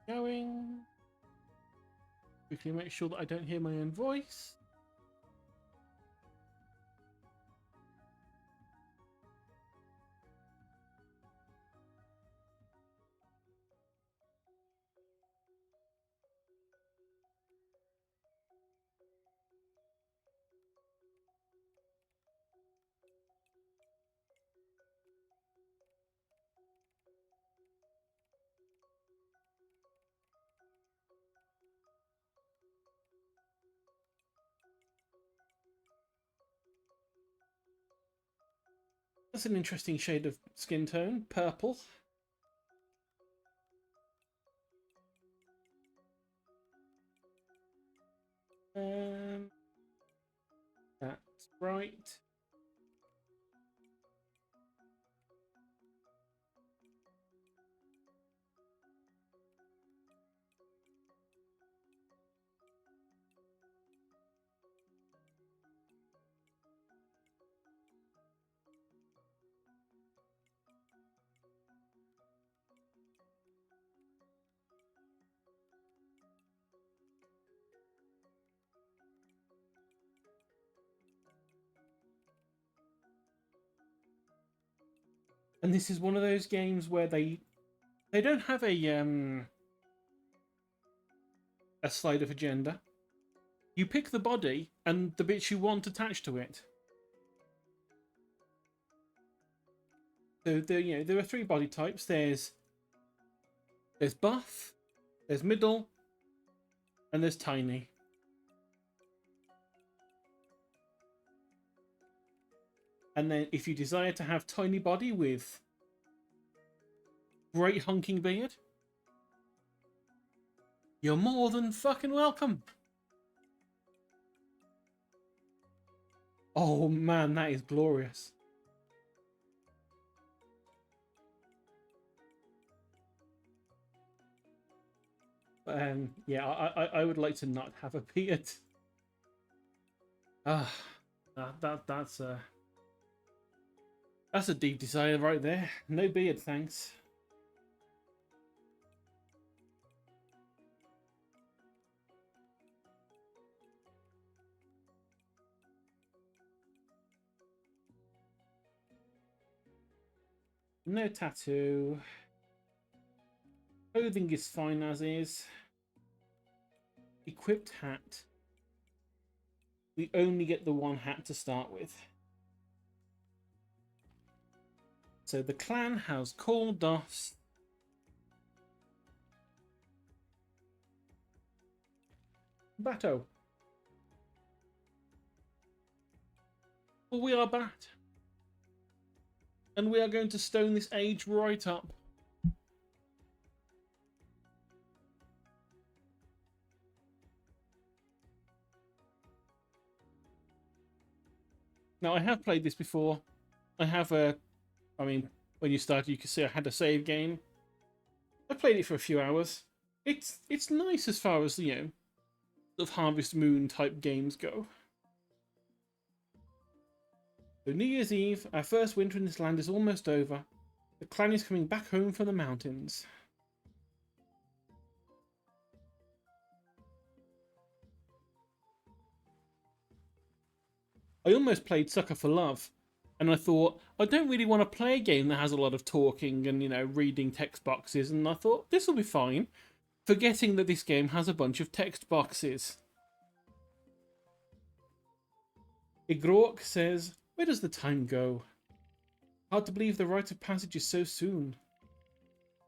Going. Quickly make sure that I don't hear my own voice. That's an interesting shade of skin tone, purple. That's right. And this is one of those games where they don't have a slide of agenda. You pick the body and the bits you want attached to it. So there are 3 body types. There's buff, there's middle, and there's tiny. And then if you desire to have tiny body with great hunking beard, you're more than fucking welcome. Oh man, that is glorious. Yeah, I would like to not have a beard. That's a deep desire right there. No beard, thanks. No tattoo. Clothing is fine as is. Equipped hat. We only get the 1 hat to start with. So the clan has called us Bato. Well, we are Bat. And we are going to stone this age right up. Now, I have played this before. I mean, when you started, you could see I had a save game. I played it for a few hours. It's nice as far as, sort of Harvest Moon type games go. So New Year's Eve, our first winter in this land is almost over. The clan is coming back home from the mountains. I almost played Sucker for Love, and I thought, I don't really want to play a game that has a lot of talking and, reading text boxes, and I thought, this will be fine, forgetting that this game has a bunch of text boxes. Igrok says, where does the time go? Hard to believe the rite of passage is so soon.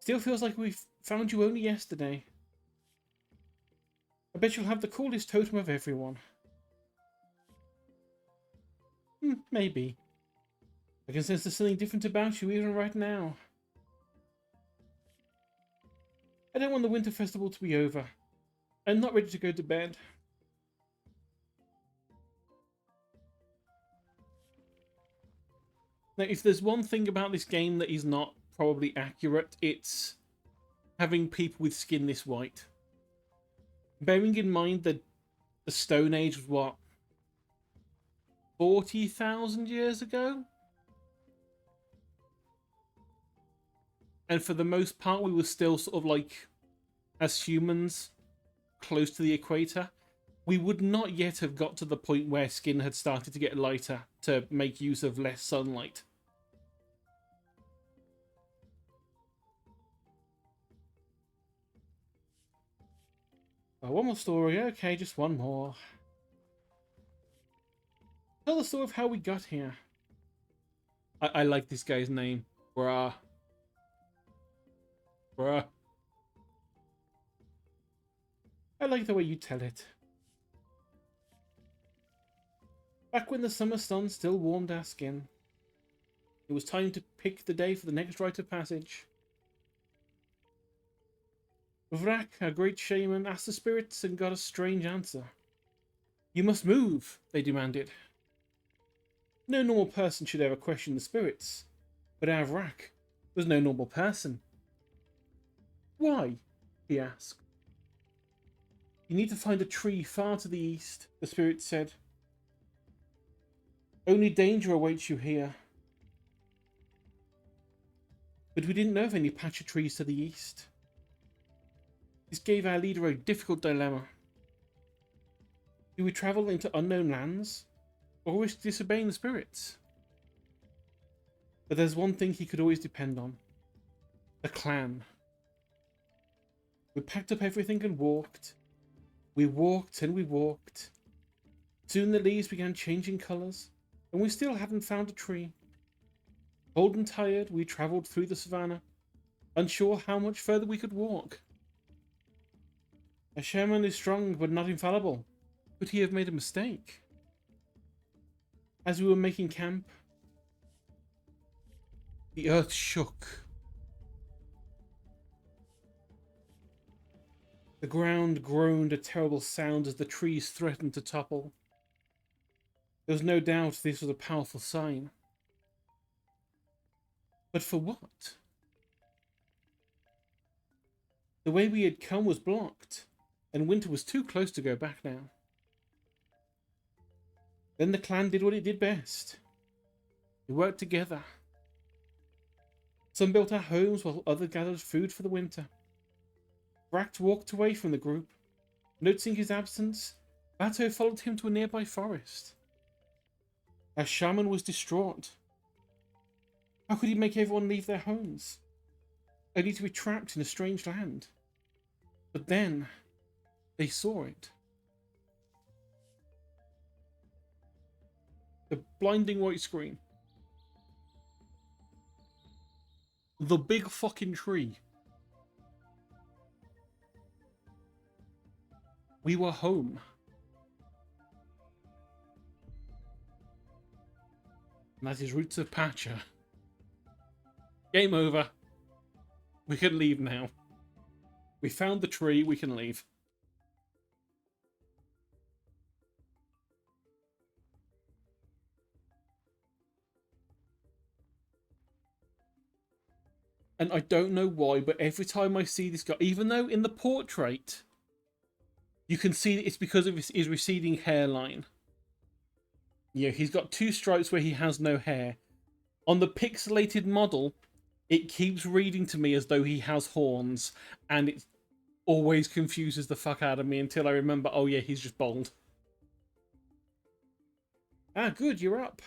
Still feels like we found you only yesterday. I bet you'll have the coolest totem of everyone. Maybe. I can sense there's something different about you even right now. I don't want the winter festival to be over. I'm not ready to go to bed. Now, if there's one thing about this game that is not probably accurate, it's having people with skin this white. Bearing in mind that the Stone Age was, what, 40,000 years ago? And for the most part, we were still sort of like as humans close to the equator, we would not yet have got to the point where skin had started to get lighter to make use of less sunlight. Oh, one more story. Okay, just one more. Tell the story of how we got here. I like this guy's name. Bruh. Bruh. I like the way you tell it. Back when the summer sun still warmed our skin, it was time to pick the day for the next rite of passage. Vrak, our great shaman, asked the spirits and got a strange answer. You must move, they demanded. No normal person should ever question the spirits, but our Vrak was no normal person. Why? He asked. You need to find a tree far to the east, the spirit said. Only danger awaits you here. But we didn't know of any patch of trees to the east. This gave our leader a difficult dilemma. Do we travel into unknown lands, or risk disobeying the spirits? But there's one thing he could always depend on. The clan. We packed up everything and walked. We walked and we walked. Soon the leaves began changing colours, and we still hadn't found a tree. Cold and tired, we travelled through the savannah, unsure how much further we could walk. A shaman is strong but not infallible. Could he have made a mistake? As we were making camp, the earth shook. The ground groaned a terrible sound as the trees threatened to topple. There was no doubt this was a powerful sign. But for what? The way we had come was blocked, and winter was too close to go back now. Then the clan did what it did best. We worked together. Some built our homes while others gathered food for the winter. Bract walked away from the group. Noticing his absence, Bato followed him to a nearby forest. Our shaman was distraught. How could he make everyone leave their homes, only to be trapped in a strange land? But then, they saw it. The blinding white screen. The big fucking tree. We were home. And that is Roots of Pacha. Game over. We can leave now. We found the tree, we can leave. And I don't know why, but every time I see this guy, even though in the portrait, you can see it's because of his receding hairline. Yeah, he's got two stripes where he has no hair. On the pixelated model, it keeps reading to me as though he has horns, and it always confuses the fuck out of me until I remember, oh yeah, he's just bald. Ah, good, you're up.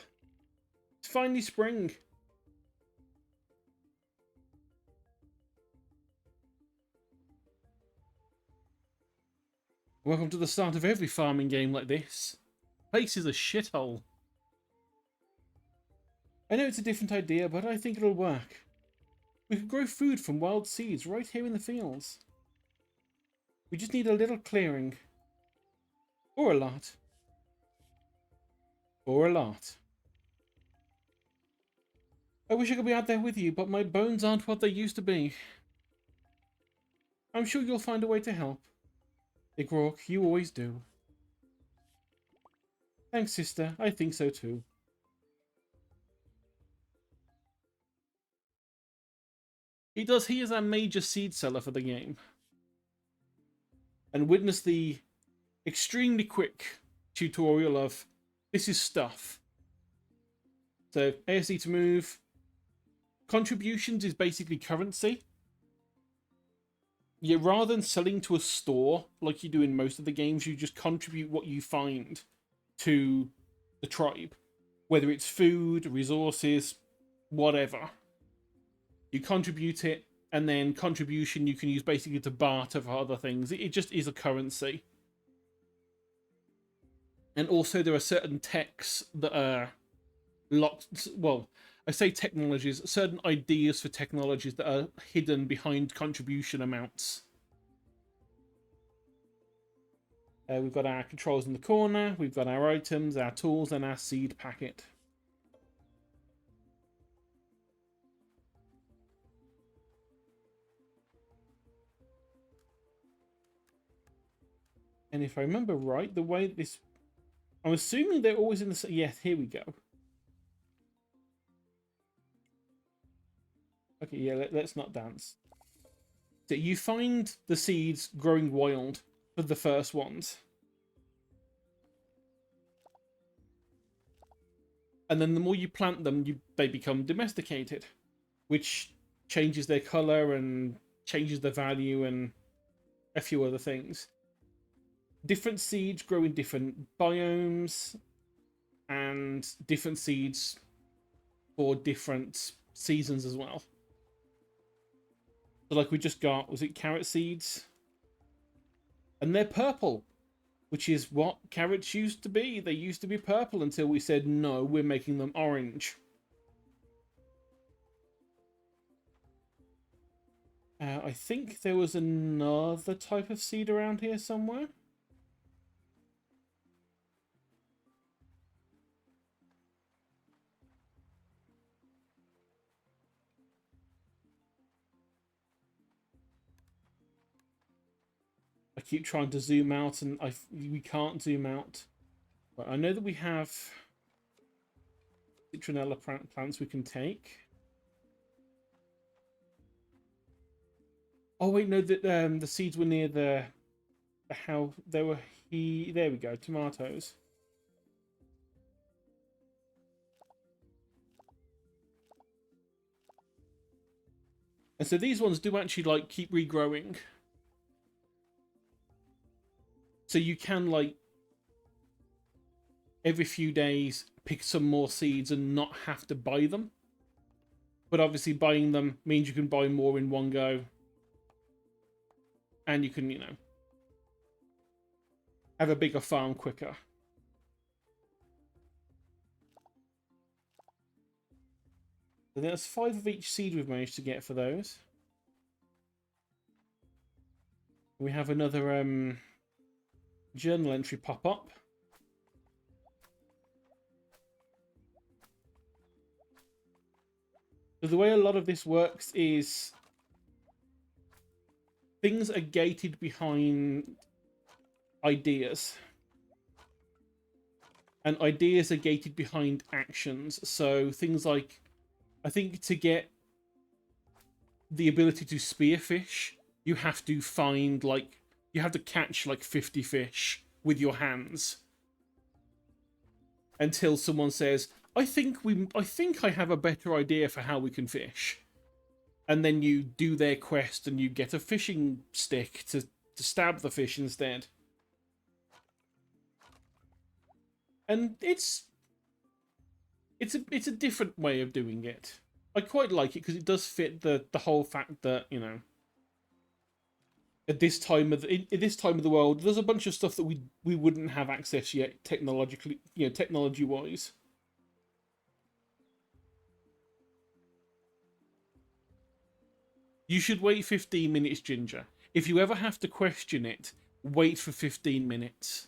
It's finally spring. Welcome to the start of every farming game like this. Place is a shithole. I know it's a different idea, but I think it'll work. We could grow food from wild seeds right here in the fields. We just need a little clearing. Or a lot. Or a lot. I wish I could be out there with you, but my bones aren't what they used to be. I'm sure you'll find a way to help. Big Rock, you always do. Thanks, sister. I think so too. He is our major seed seller for the game. And witness the extremely quick tutorial of this is stuff. So ASD to move. Contributions is basically currency. Yeah, rather than selling to a store like you do in most of the games, you just contribute what you find to the tribe, whether it's food, resources, whatever. You contribute it, and then contribution you can use basically to barter for other things. It just is a currency. And also, there are certain techs that are locked. Well, I say technologies, certain ideas for technologies that are hidden behind contribution amounts. We've got our controls in the corner, we've got our items, our tools, and our seed packet. And if I remember right, the way this... I'm assuming they're always in the... Yes, here we go. Okay, yeah, let's not dance. So you find the seeds growing wild for the first ones. And then the more you plant them, they become domesticated, which changes their color and changes their value and a few other things. Different seeds grow in different biomes, and different seeds for different seasons as well. So like we just got, was it carrot seeds? And they're purple, which is what carrots used to be. They used to be purple until we said, no, we're making them orange. I think there was another type of seed around here somewhere. I keep trying to zoom out and we can't zoom out. But I know that we have citronella plants we can take. Oh wait, no, the seeds were near the house. There we go, tomatoes. And so these ones do actually like keep regrowing. So you can like every few days pick some more seeds and not have to buy them. But obviously buying them means you can buy more in one go. And you can, you know, have a bigger farm quicker. So there's 5 of each seed we've managed to get for those. We have another journal entry pop up. So the way a lot of this works is things are gated behind ideas. And ideas are gated behind actions. So things like, I think to get the ability to spearfish, you have to find like, you have to catch like 50 fish with your hands. Until someone says, I think I have a better idea for how we can fish. And then you do their quest and you get a fishing stick to stab the fish instead. And it's a different way of doing it. I quite like it because it does fit the whole fact that, you know, at this time of the world, there's a bunch of stuff that we wouldn't have access yet technologically, you know, technology wise. You should wait 15 minutes, Ginger. If you ever have to question it, wait for 15 minutes.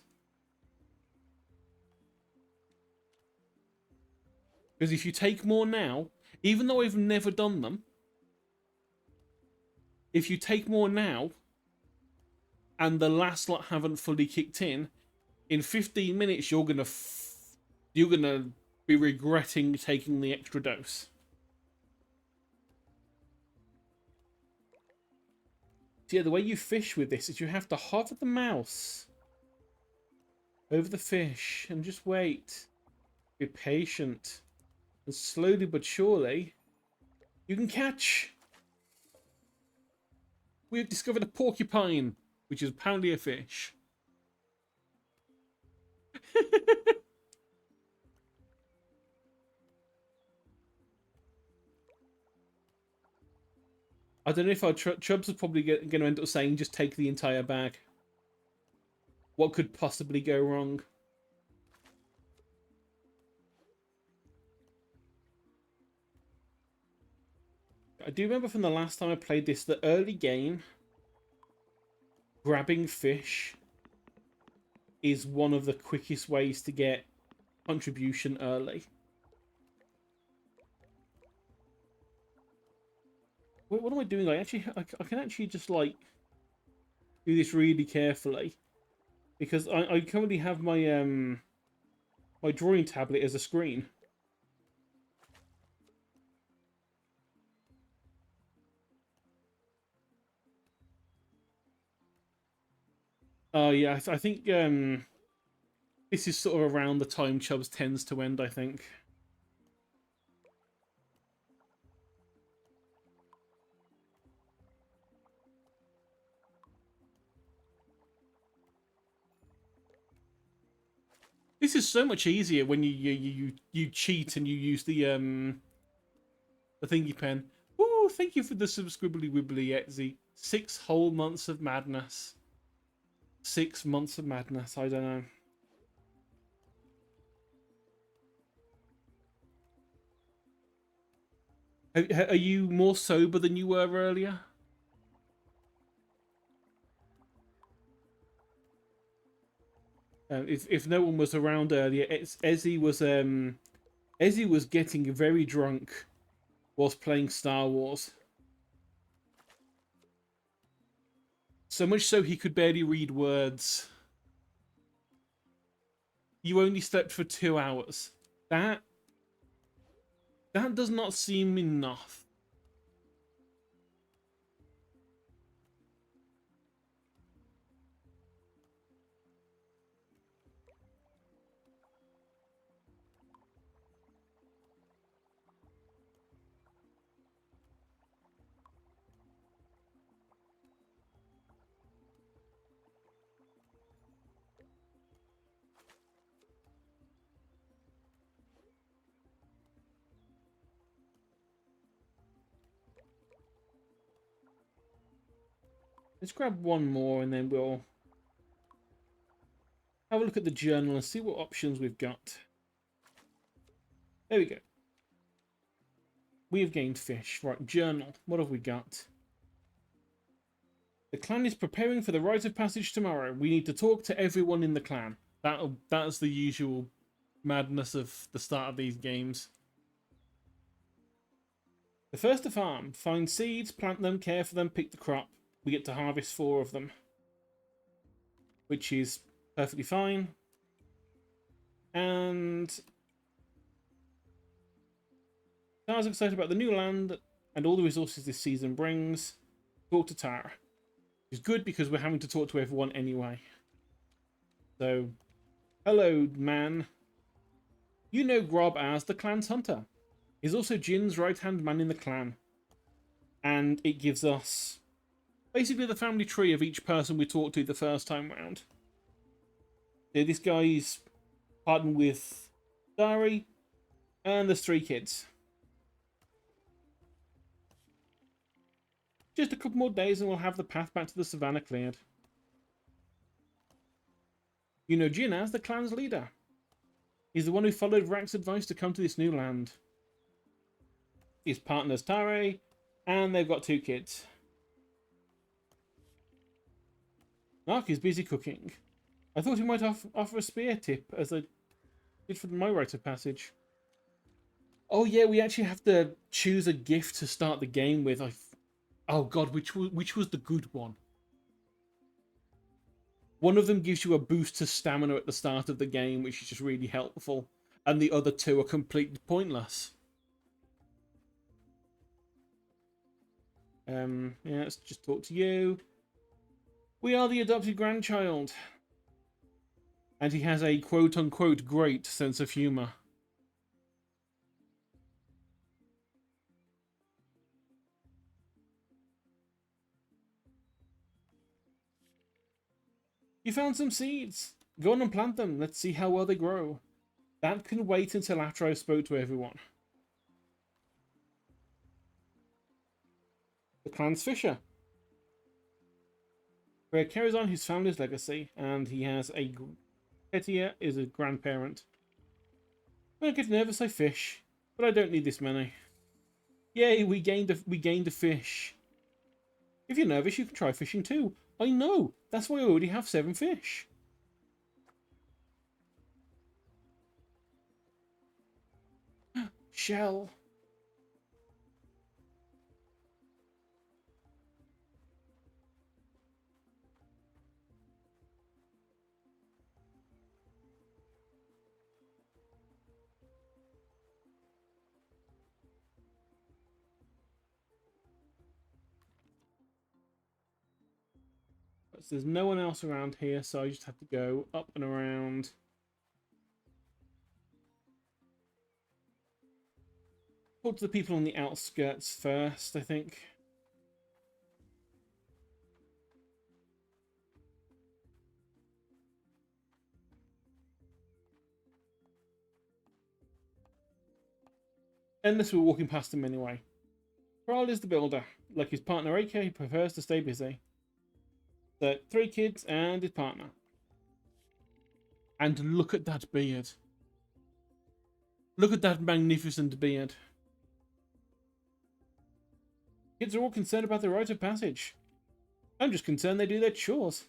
Because if you take more now, even though I've never done them, if you take more now, and the last lot haven't fully kicked in 15 minutes you're gonna be regretting taking the extra dose. So yeah, the way you fish with this is you have to hover the mouse over the fish and just wait. Be patient. And slowly but surely, you can catch. We have discovered a porcupine, which is apparently a fish. I don't know if our Chubbs are probably going to end up saying just take the entire bag. What could possibly go wrong? I do remember from the last time I played this, the early game, grabbing fish is one of the quickest ways to get contribution early. What am I doing? I can actually just like do this really carefully because I currently have my my drawing tablet as a screen. Oh yeah, I think this is sort of around the time Chubbs tends to end, I think. This is so much easier when you cheat and you use the thingy pen. Oh, thank you for the subscribbly wibbly Etsy. 6 whole months of madness. 6 months of madness. I don't know. Are you more sober than you were earlier? If no one was around earlier, Ezzy was getting very drunk whilst playing Star Wars. So much so he could barely read words. You only slept for 2 hours. That does not seem enough. Let's grab one more and then we'll have a look at the journal and see what options we've got. There we go. We have gained fish. Right, journal. What have we got? The clan is preparing for the rite of passage tomorrow. We need to talk to everyone in the clan. That's the usual madness of the start of these games. The first to farm. Find seeds, plant them, care for them, pick the crop. We get to harvest 4 of them, which is perfectly fine. And Tara's excited about the new land and all the resources this season brings. Talk to Tara. Which is good because we're having to talk to everyone anyway. So, hello, man. You know Grob as the clan's hunter. He's also Jin's right-hand man in the clan. And it gives us basically the family tree of each person we talked to the first time round. So this guy's partnered with Dari, and there's 3 kids. Just a couple more days and we'll have the path back to the savannah cleared. You know Jin as the clan's leader. He's the one who followed Rak's advice to come to this new land. His partner's Tare, and they've got 2 kids. Nark is busy cooking. I thought he might offer a spear tip, as I did for my rite of passage. Oh yeah, we actually have to choose a gift to start the game with. Oh god, which was the good one? One of them gives you a boost to stamina at the start of the game, which is just really helpful, and the other 2 are completely pointless. Yeah, let's just talk to you. We are the adopted grandchild. And he has a quote-unquote great sense of humour. You found some seeds. Go on and plant them. Let's see how well they grow. That can wait until after I spoke to everyone. The clan's Fisher. Where carries on his family's legacy, and he has a Petia is a grandparent. When I get nervous, I fish, but I don't need this many. Yay, we gained a fish. If you're nervous, you can try fishing too. I know. That's why I already have 7 fish. Shell. So there's no one else around here, so I just have to go up and around. Talk to the people on the outskirts first, I think. Unless we're walking past him anyway. Carl is the builder. Like his partner AK, he prefers to stay busy. So, 3 kids and his partner. And look at that beard. Look at that magnificent beard. Kids are all concerned about the rite of passage. I'm just concerned they do their chores.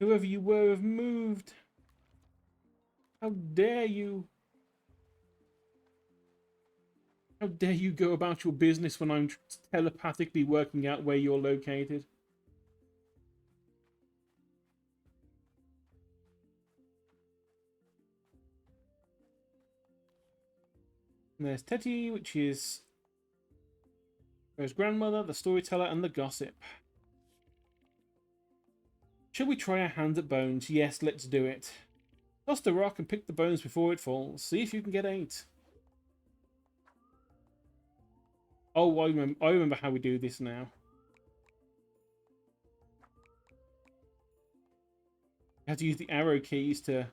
Whoever you were have moved. How dare you? How dare you go about your business when I'm telepathically working out where you're located? And there's Teddy, which is his grandmother, the storyteller, and the gossip. Shall we try our hands at bones? Yes, let's do it. Toss the rock and pick the bones before it falls. See if you can get 8. Oh, I remember how we do this now. You have to use the arrow keys to...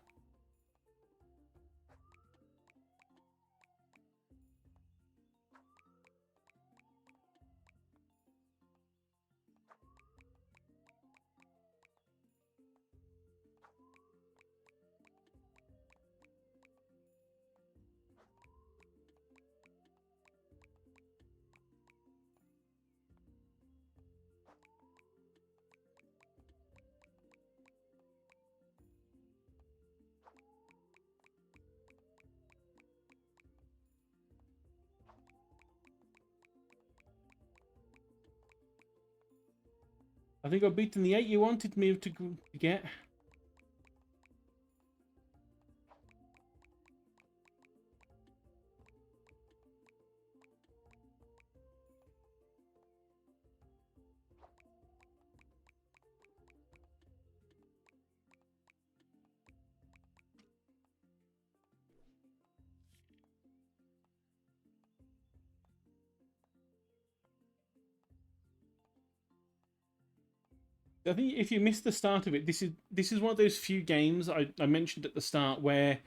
I think I've beaten the 8 you wanted me to get. I think if you missed the start of it, this is one of those few games I mentioned at the start where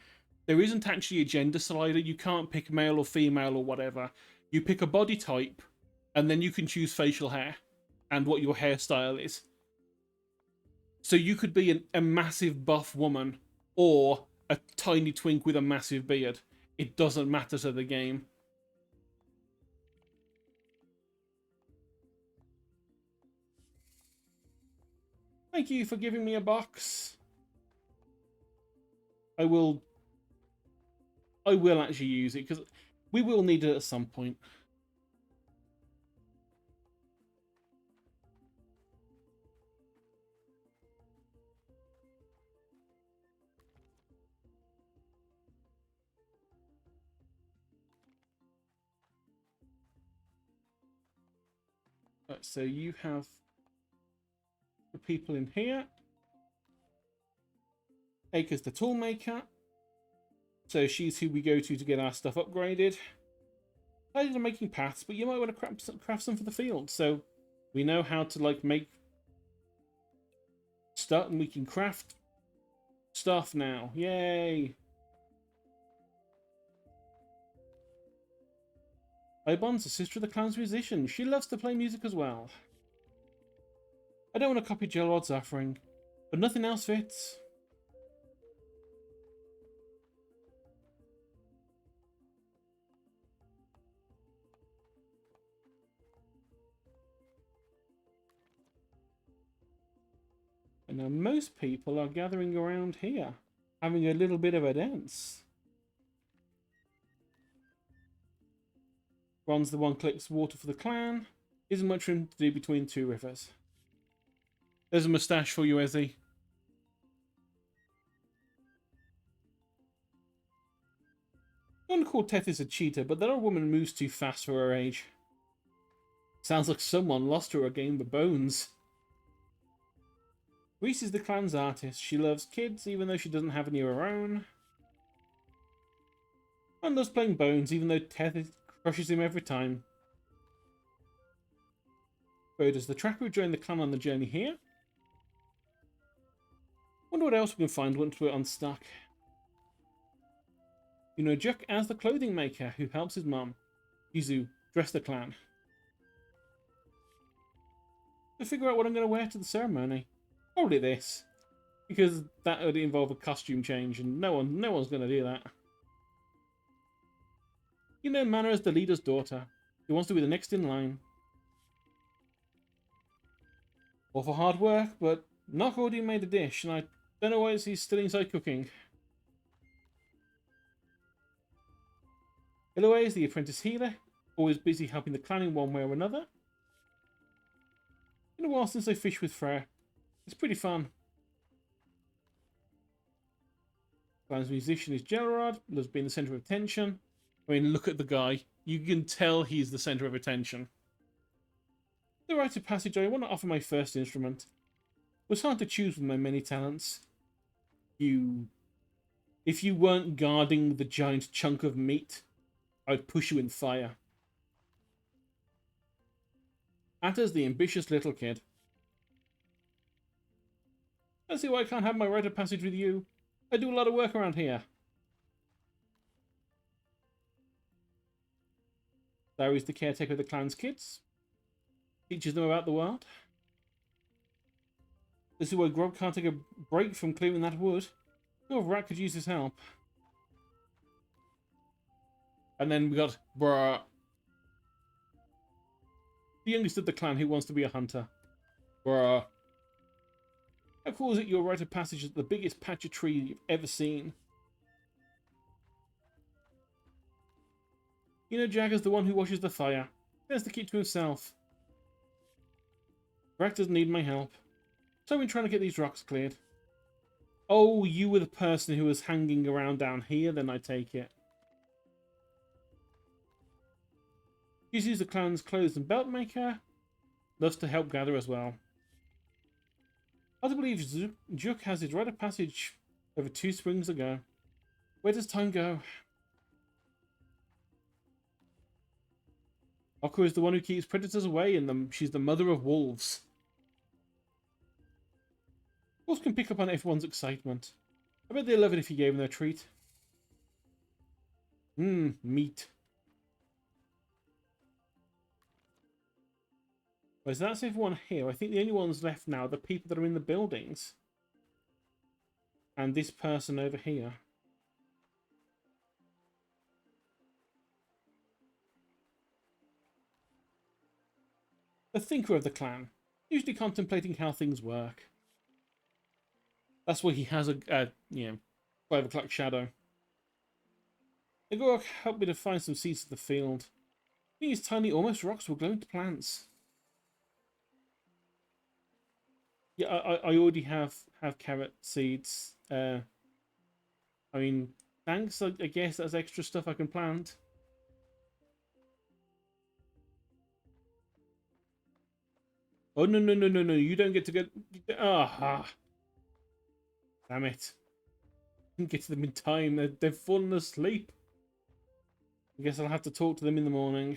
there isn't actually a gender slider. You can't pick male or female or whatever. You pick a body type, and then you can choose facial hair and what your hairstyle is. So you could be a massive buff woman or a tiny twink with a massive beard. It doesn't matter to the game. Thank you for giving me a box. I will actually use it because we will need it at some point. Right, so you have the people in here. Aka's the tool maker. So she's who we go to get our stuff upgraded. I did making paths, but you might want to craft some for the field. So we know how to like make stuff, and we can craft stuff now. Yay! Ibon's a sister of the clan's musician. She loves to play music as well. I don't want to copy Gelrod's offering, but nothing else fits. And now most people are gathering around here, having a little bit of a dance. Ron's the one collects water for the clan. Isn't much room to do between two rivers. There's a moustache for you, Ezzy. I want to call Tethys a cheater, but that old woman moves too fast for her age. Sounds like someone lost her a game of bones. Reese is the clan's artist. She loves kids, even though she doesn't have any of her own. And loves playing bones, even though Tethys crushes him every time. So does the tracker who joined the clan on the journey here? Wonder what else we can find once we're unstuck. You know Juk as the clothing maker who helps his mum. Izu, dress the clan. To figure out what I'm going to wear to the ceremony. Probably this. Because that would involve a costume change, and no one's going to do that. You know Mana as the leader's daughter, who wants to be the next in line. All for hard work, but Nock already made a dish, and I don't know why he's still inside cooking. Eloy is the apprentice healer, always busy helping the clan in one way or another. Been a while since I fished with Freya. It's pretty fun. Clan's musician is Gelrod, loves being the centre of attention. I mean, look at the guy. You can tell he's the centre of attention. The rite of passage, I want to offer my first instrument. It was hard to choose with my many talents. If you weren't guarding the giant chunk of meat, I'd push you in fire. Atta's the ambitious little kid. I see why I can't have my rite of passage with you. I do a lot of work around here. Larry's the caretaker of the clan's kids. Teaches them about the world. This is why Grob can't take a break from clearing that wood. No rat could use his help. And then we got Bruh. The youngest of the clan who wants to be a hunter. Bruh. How cool is it your rite of passage is the biggest patch of tree you've ever seen? You know Jagger's the one who watches the fire. He has to keep to himself. Brack doesn't need my help. So I've been trying to get these rocks cleared. Oh, you were the person who was hanging around down here, then I take it. Uses the clan's clothes and belt maker. Loves to help gather as well. I believe Juk has his rite of passage over 2 springs ago. Where does time go? Aqua is the one who keeps predators away, and she's the mother of wolves. Wolves can pick up on everyone's excitement. I bet they'd love it if you gave them their treat. Meat. Well, so that's everyone here. I think the only ones left now are the people that are in the buildings. And this person over here. The thinker of the clan. Usually contemplating how things work. That's why he has a 5 o'clock shadow. Igor helped me to find some seeds of the field. These tiny, almost rocks will glow into plants. Yeah, I already have carrot seeds. I mean, thanks. I guess that's extra stuff I can plant. Oh, no, no, no, no, no. You don't get to get... Ah. Damn it. Didn't get to them in time. They've fallen asleep. I guess I'll have to talk to them in the morning.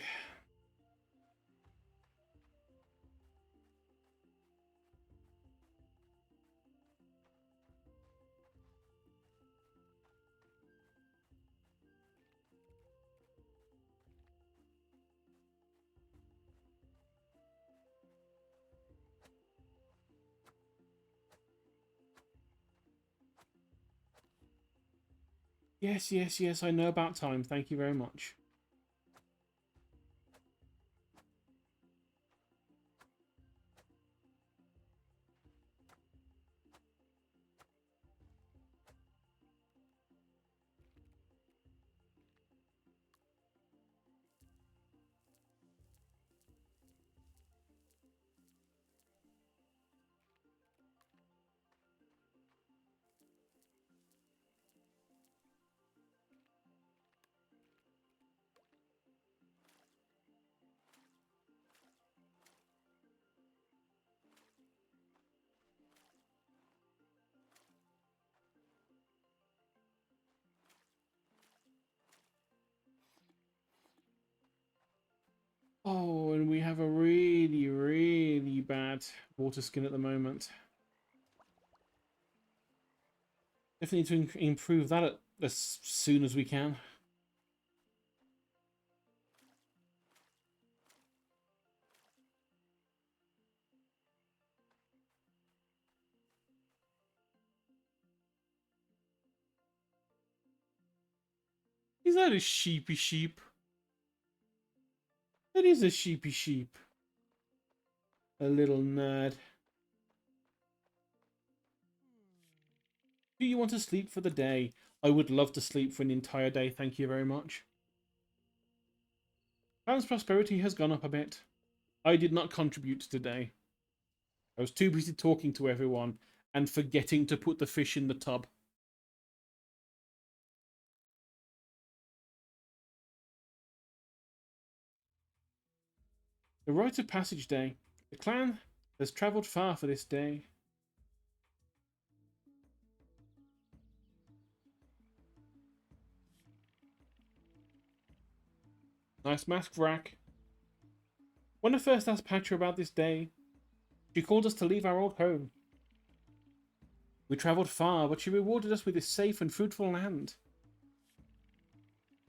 Yes, yes, yes. I know about time. Thank you very much. Oh, and we have a really, really bad water skin at the moment. Definitely need to improve that as soon as we can. Is that a sheepy sheep? That is a sheepy sheep. A little nerd. Do you want to sleep for the day? I would love to sleep for an entire day, thank you very much. Clan's prosperity has gone up a bit. I did not contribute today. I was too busy talking to everyone and forgetting to put the fish in the tub. The rite of passage day. The clan has travelled far for this day. Nice mask rack. When I first asked Patra about this day, she called us to leave our old home. We travelled far, but she rewarded us with this safe and fruitful land.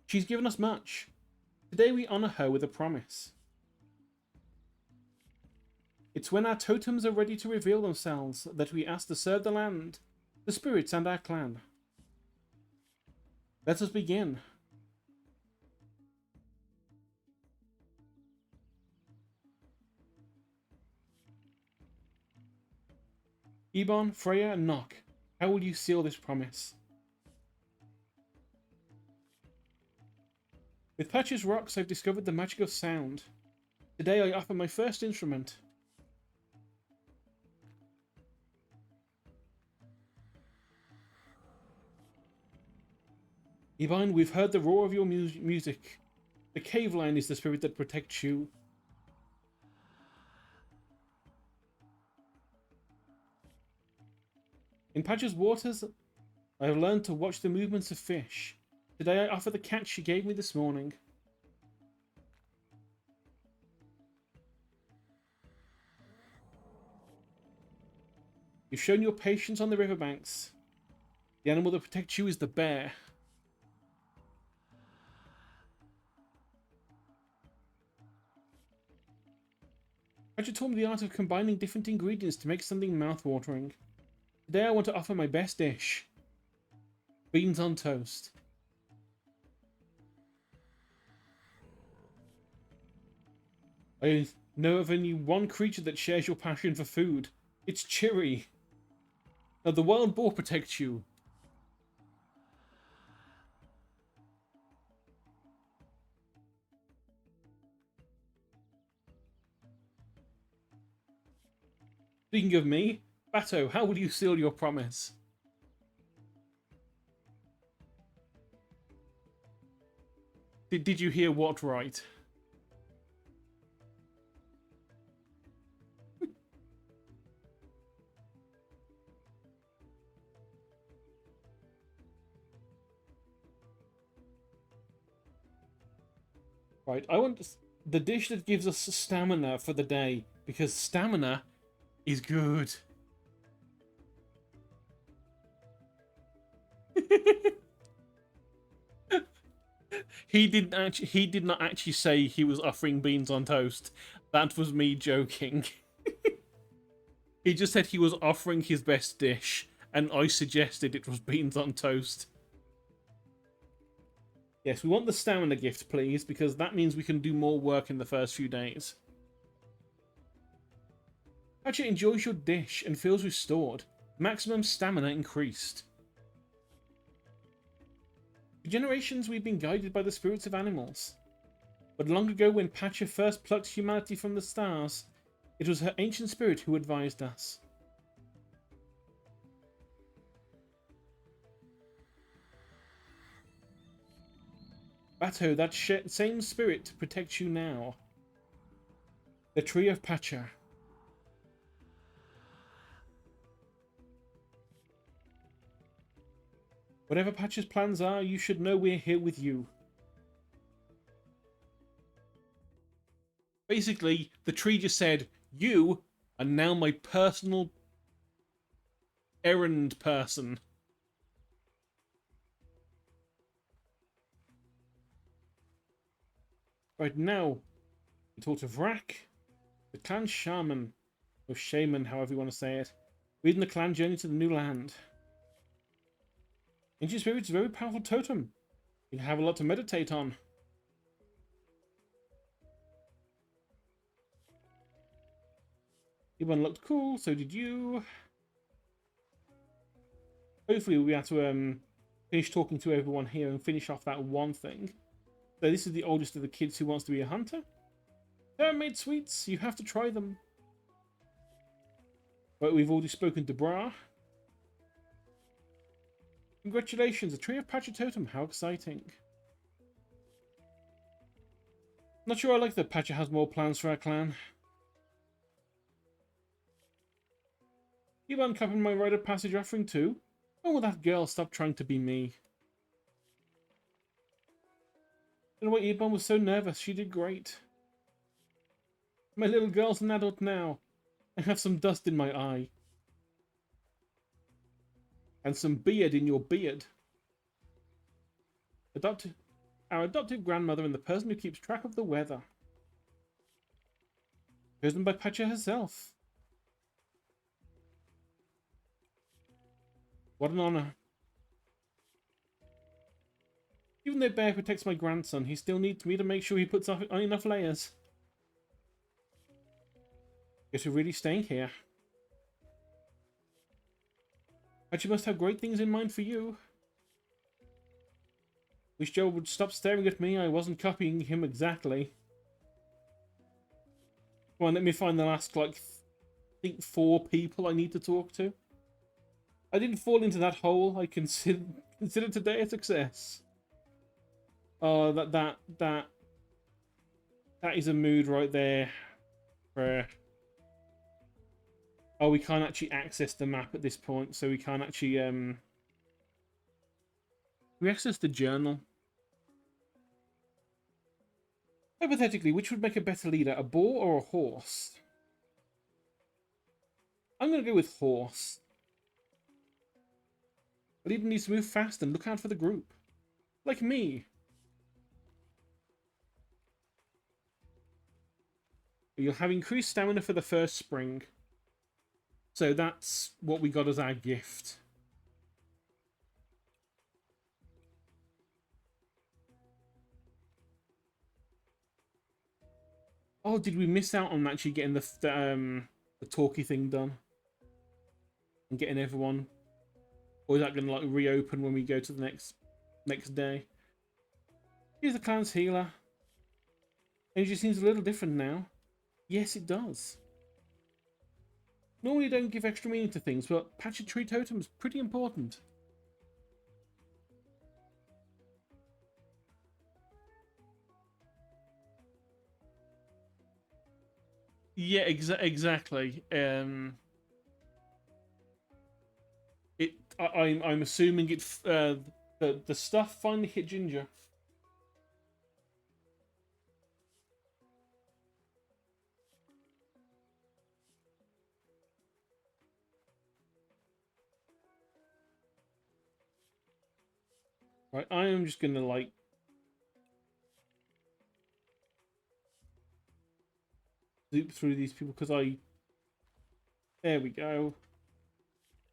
She's given us much. Today we honour her with a promise. It's when our totems are ready to reveal themselves that we ask to serve the land, the spirits and our clan. Let us begin. Ebon, Freya, and Nock, how will you seal this promise? With Patch's rocks I've discovered the magic of sound. Today I offer my first instrument. Ebon, we've heard the roar of your music. The cave lion is the spirit that protects you. In Patch's waters, I have learned to watch the movements of fish. Today I offer the catch she gave me this morning. You've shown your patience on the riverbanks. The animal that protects you is the bear. Patch taught me the art of combining different ingredients to make something mouth-watering. Today I want to offer my best dish. Beans on toast. I know of only one creature that shares your passion for food. It's Chiri. Now the wild boar protects you. Speaking of me, Bato, how will you seal your promise? Did you hear what right? Right, I want the dish that gives us stamina for the day, because stamina is good. He did not actually say he was offering beans on toast. That was me joking. He just said he was offering his best dish, and I suggested it was beans on toast. Yes, we want the stamina gift, please, because that means we can do more work in the first few days. Patcher enjoys your dish and feels restored. Maximum stamina increased. For generations, we've been guided by the spirits of animals. But long ago, when Patcher first plucked humanity from the stars, it was her ancient spirit who advised us. Bato, that same spirit protects you now. The Tree of Patcher. Whatever Patcher's plans are, you should know we're here with you. Basically, the tree just said, you are now my personal errand person. Right now, we talk to Vrak, the clan shaman, or shaman, however you want to say it, leading the clan journey to the new land. Ancient Spirit is a very powerful totem. You have a lot to meditate on. Everyone looked cool, so did you. Hopefully we'll be able to finish talking to everyone here and finish off that one thing. So this is the oldest of the kids who wants to be a hunter. Made sweets, you have to try them. But we've already spoken to Bra. Congratulations, a Tree of Patcher Totem, how exciting. Not sure I like that Patcher has more plans for our clan. You uncovered my rite of passage offering too? When will that girl stop trying to be me? I don't know why Ebon was so nervous, she did great. My little girl's an adult now. I have some dust in my eye. And some beard in your beard. Our adoptive grandmother and the person who keeps track of the weather. Chosen by Patcher herself. What an honor. Even though Bear protects my grandson, he still needs me to make sure he puts on enough layers. Guess we're really staying here. Patcher must have great things in mind for you. Wish Joe would stop staring at me. I wasn't copying him exactly. Come on, let me find the last, like, I think 4 people I need to talk to. I didn't fall into that hole. I consider today a success. Oh, that is a mood right there. Where oh, we can't actually access the map at this point, so we can't actually we access the journal. Hypothetically, which would make a better leader, a boar or a horse? I'm going to go with horse. A leader needs to move fast and look out for the group. Like me. You'll have increased stamina for the first spring. So that's what we got as our gift. Oh, did we miss out on actually getting the talkie thing done? And getting everyone? Or is that going to like reopen when we go to the next day? Here's the clan's healer. Energy seems a little different now. Yes, it does. Normally you don't give extra meaning to things, but Patcher Tree Totem is pretty important. Yeah, exactly. I'm assuming the stuff finally hit Ginger. Right, I am just gonna like loop through these people because I. There we go.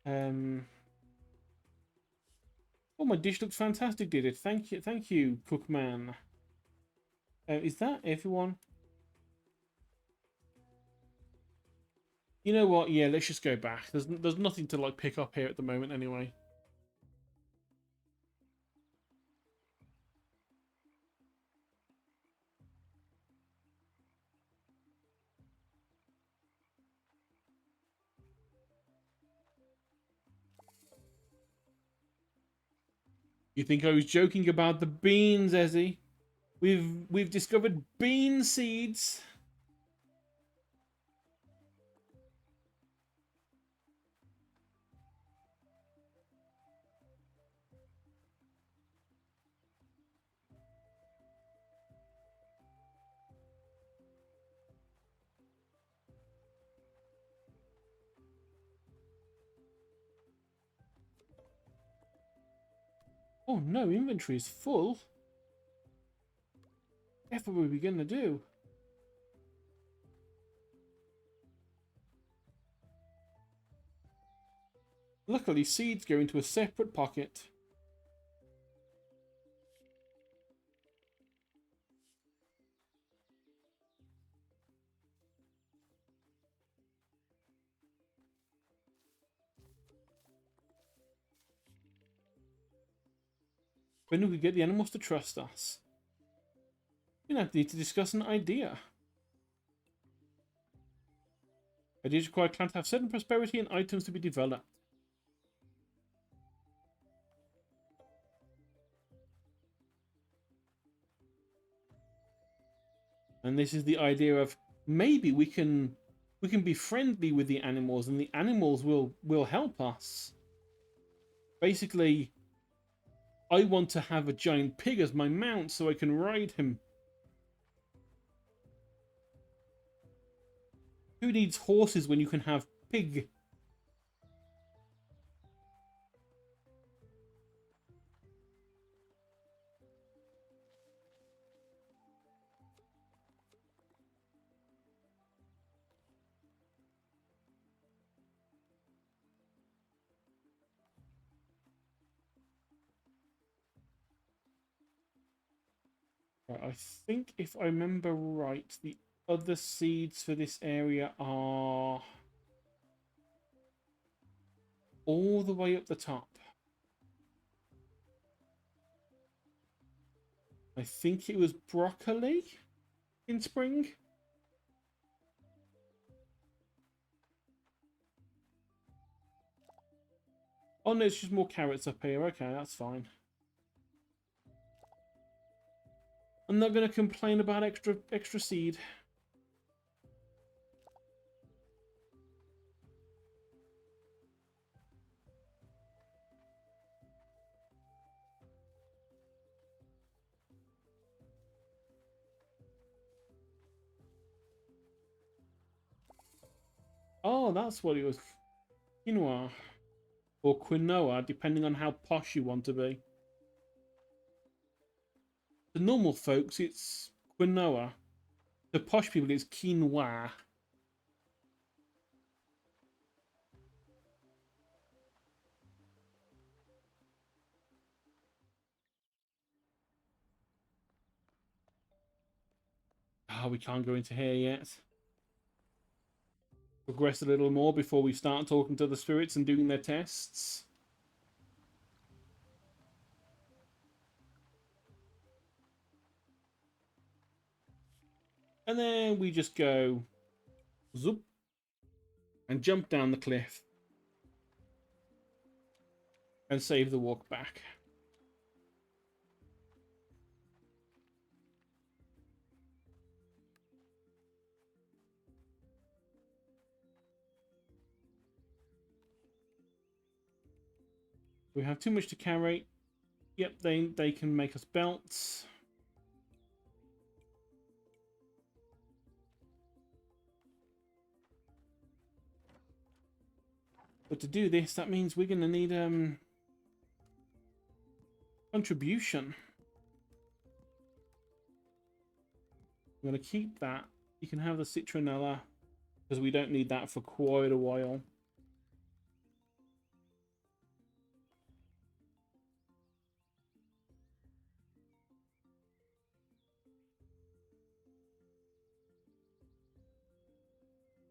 Oh, my dish looks fantastic, did it? Thank you, Cookman. Is that everyone? You know what? Yeah, let's just go back. There's nothing to like pick up here at the moment, anyway. You think I was joking about the beans, Ezzy? We've discovered bean seeds. Oh no, inventory is full. What were we gonna do? Luckily, seeds go into a separate pocket. When we could get the animals to trust us. We now need to discuss an idea. Ideas require clan to have certain prosperity and items to be developed. And this is the idea of maybe we can be friendly with the animals and the animals will help us. Basically, I want to have a giant pig as my mount so I can ride him. Who needs horses when you can have pig? Right, I think if I remember right, the other seeds for this area are all the way up the top. I think it was broccoli in spring. Oh no, it's just more carrots up here. Okay, that's fine. I'm not going to complain about extra seed. Oh, that's what it was. Quinoa. Or quinoa, depending on how posh you want to be. The normal folks, it's quinoa. The posh people, it's quinoa. Oh, we can't go into here yet. Progress a little more before we start talking to the spirits and doing their tests. And then we just go zoop and jump down the cliff and save the walk back. We have too much to carry. Yep, they can make us belts. But to do this, that means we're going to need Contribution. I'm going to keep that. You can have the citronella, because we don't need that for quite a while.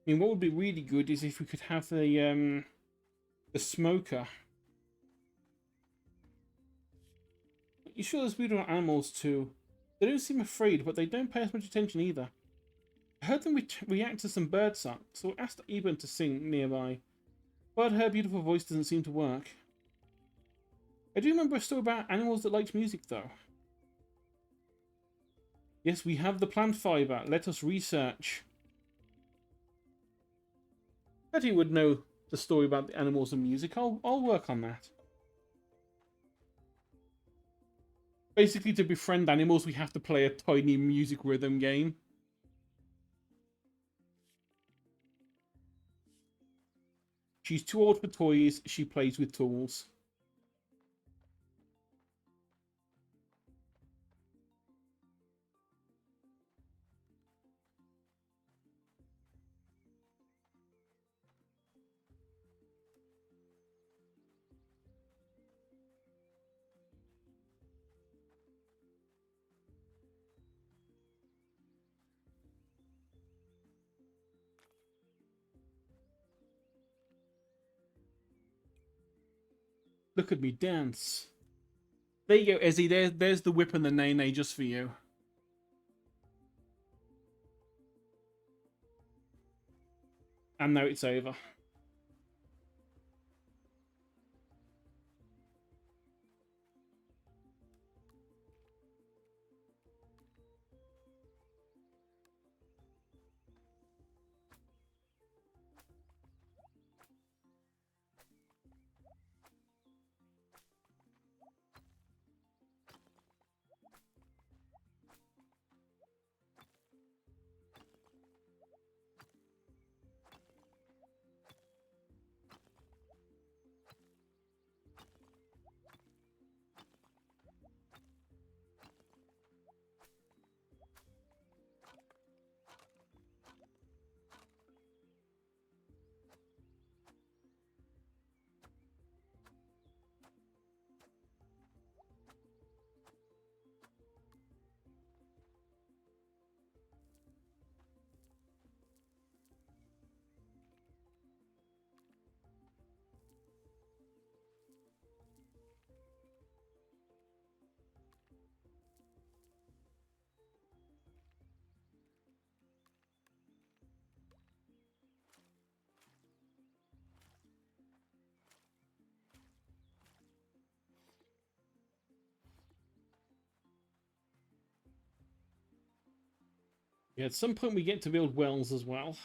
I mean, what would be really good is if we could have the smoker. You sure there's beautiful animals too? They don't seem afraid, but they don't pay as much attention either. I heard them react to some bird song, so I asked Eben to sing nearby. But her beautiful voice doesn't seem to work. I do remember a story about animals that liked music, though. Yes, we have the plant fiber. Let us research. I bet he would know the story about the animals and music. I'll work on that. Basically, to befriend animals, we have to play a tiny music rhythm game. She's too old for toys. She plays with tools. Look at me dance. There you go, Ezzy. There's the whip and the nay-nay just for you. And now it's over. Yeah, at some point we get to build wells as well.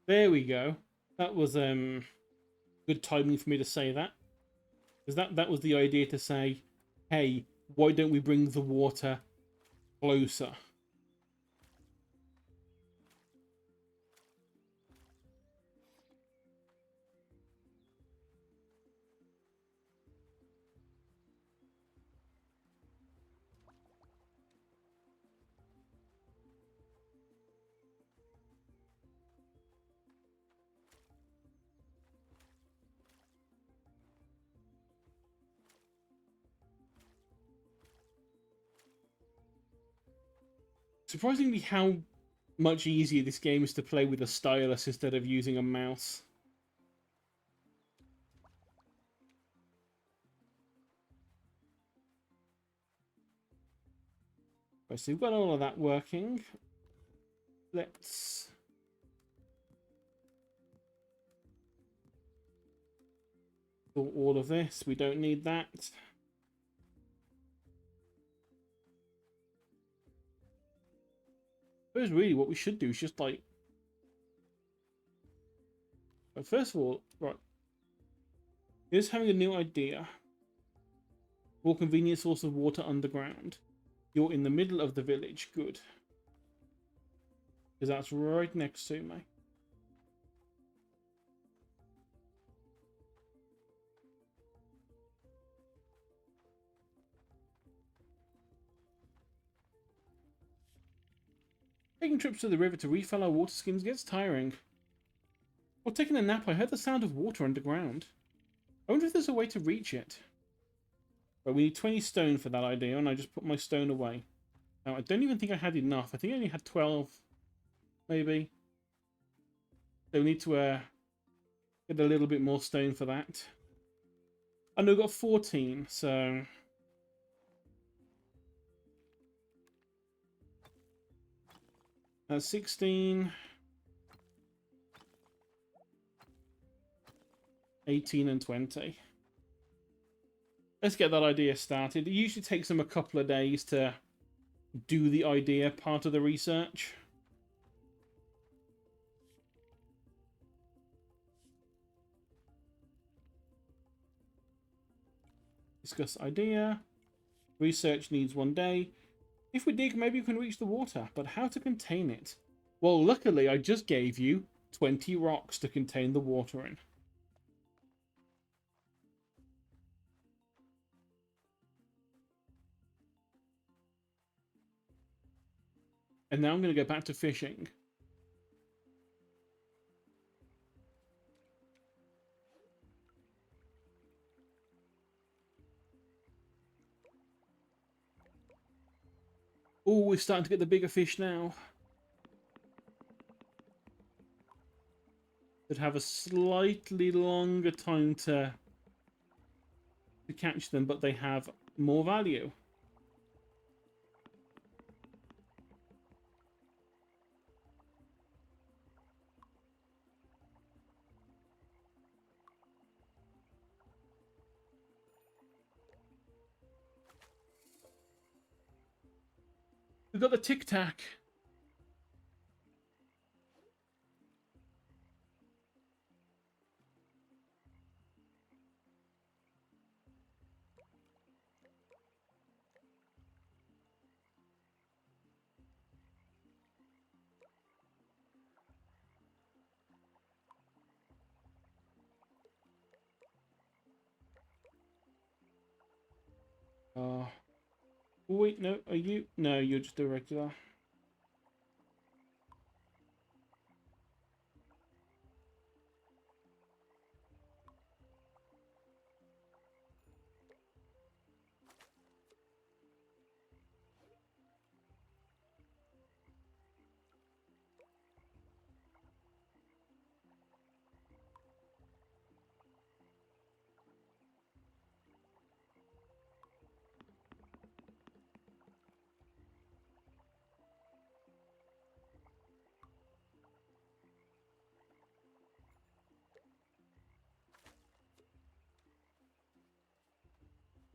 There we go. That was good timing for me to say that. Because that was the idea, to say, hey, why don't we bring the water closer? Surprisingly how much easier this game is to play with a stylus instead of using a mouse. Right, so we've got all of that working. Let's do all of this. We don't need that. I suppose really what we should do is just like... But first of all, right. Here's having a new idea. More convenient source of water underground. You're in the middle of the village. Good. Because that's right next to me. Taking trips to the river to refill our water skins gets tiring. While taking a nap, I heard the sound of water underground. I wonder if there's a way to reach it. But we need 20 stone for that idea, and I just put my stone away. Now, I don't even think I had enough. I think I only had 12, maybe. So we need to get a little bit more stone for that. And we've got 14, so... That's 16... 18 and 20. Let's get that idea started. It usually takes them a couple of days to do the idea part of the research. Discuss idea. Research needs 1 day. If we dig, maybe we can reach the water, but how to contain it? Well, luckily, I just gave you 20 rocks to contain the water in. And now I'm going to go back to fishing. Oh, we're starting to get the bigger fish now. That have a slightly longer time to catch them, but they have more value. We've got the Tic Tac. Wait, no, are you? No, you're just a regular.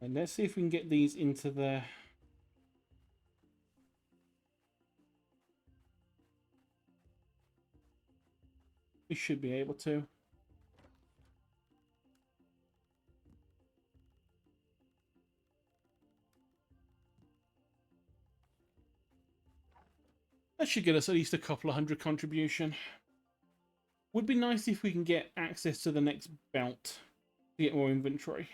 And let's see if we can get these into the... We should be able to. That should get us at least a couple of hundred contribution. Would be nice if we can get access to the next belt to get more inventory.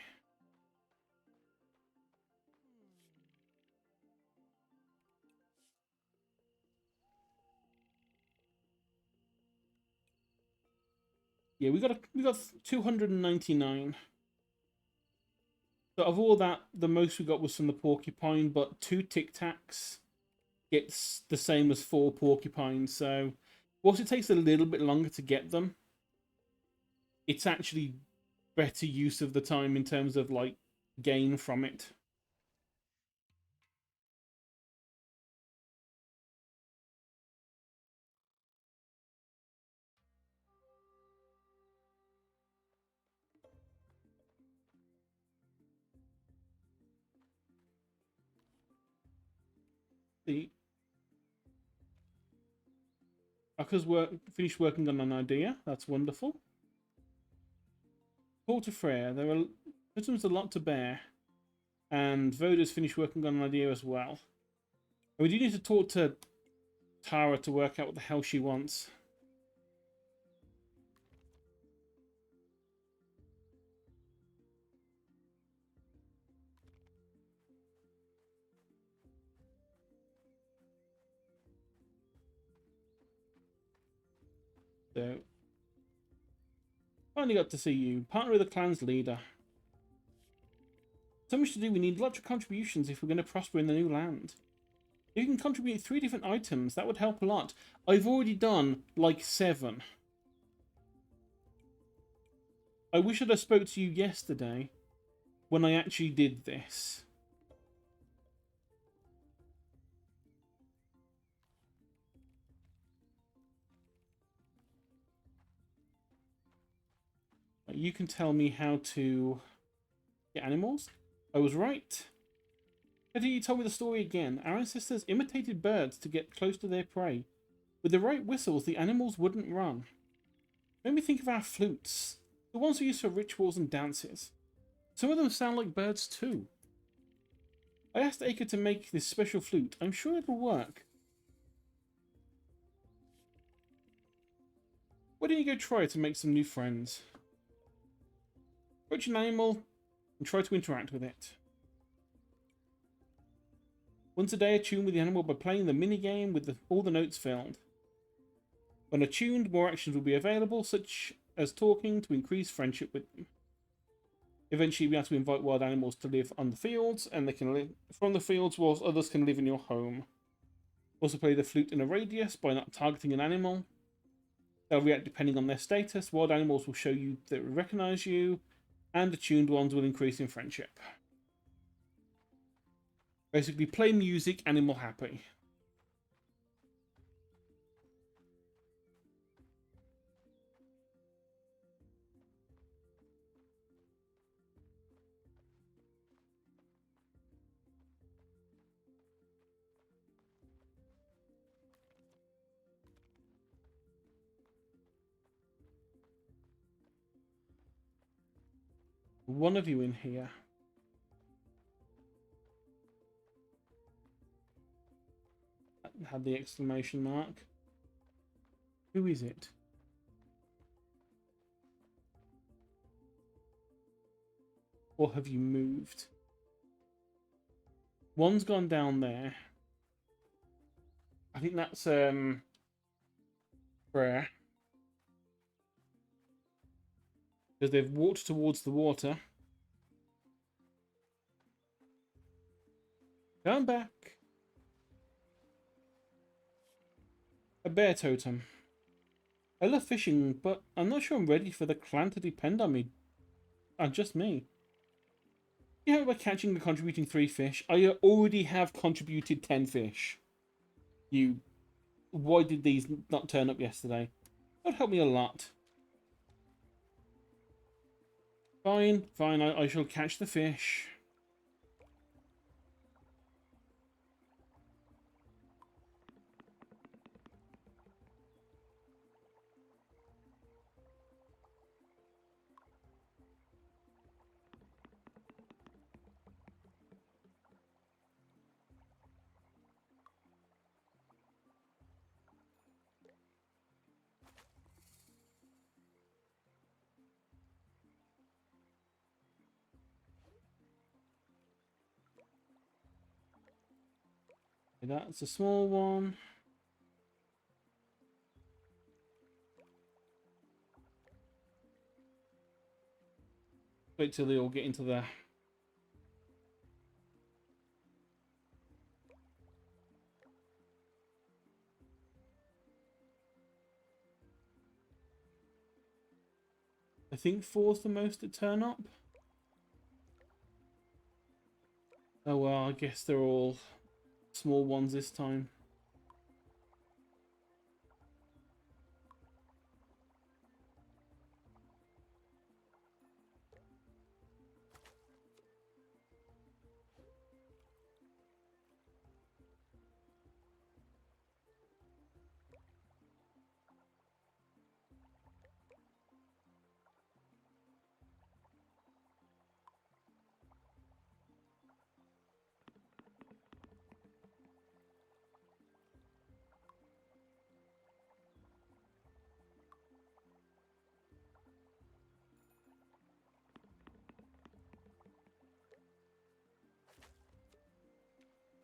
Yeah, we got 299. So of all that, the most we got was from the porcupine, but 2 Tic Tacs gets the same as 4 porcupines. So whilst it takes a little bit longer to get them, it's actually better use of the time in terms of like gain from it. The Aka's finished working on an idea. That's wonderful. Call to Freya. There are a lot to bear. And Voda's finished working on an idea as well. And we do need to talk to Tara to work out what the hell she wants. So, finally got to see you. Partner of the clan's leader. So much to do, we need lots of contributions if we're going to prosper in the new land. You can contribute 3 different items, that would help a lot. I've already done like 7. I wish I'd have spoke to you yesterday when I actually did this. You can tell me how to get animals? I was right. Hetty, you told me the story again. Our ancestors imitated birds to get close to their prey. With the right whistles, the animals wouldn't run. Made me think of our flutes, the ones we use for rituals and dances. Some of them sound like birds too. I asked Acre to make this special flute. I'm sure it'll work. Why don't you go try to make some new friends? Approach an animal and try to interact with it. Once a day, attune with the animal by playing the mini-game with all the notes filled. When attuned, more actions will be available, such as talking to increase friendship with them. Eventually, you'll be able to invite wild animals to live on the fields, and they can live from the fields whilst others can live in your home. Also play the flute in a radius by not targeting an animal. They'll react depending on their status. Wild animals will show you that they recognize you, and attuned ones will increase in friendship. Basically, play music, animal happy. One of you in here. Had the exclamation mark. Who is it? Or have you moved? One's gone down there. I think that's prayer. Because they've walked towards the water. Come back. A bear totem. I love fishing, but I'm not sure I'm ready for the clan to depend on me. And just me. You know, by catching and contributing 3 fish, I already have contributed 10 fish. Why did these not turn up yesterday? That would help me a lot. Fine, fine, I shall catch the fish. That's a small one. Wait till they all get into there. I think 4's the most to turn up. Oh well, I guess they're all small ones this time.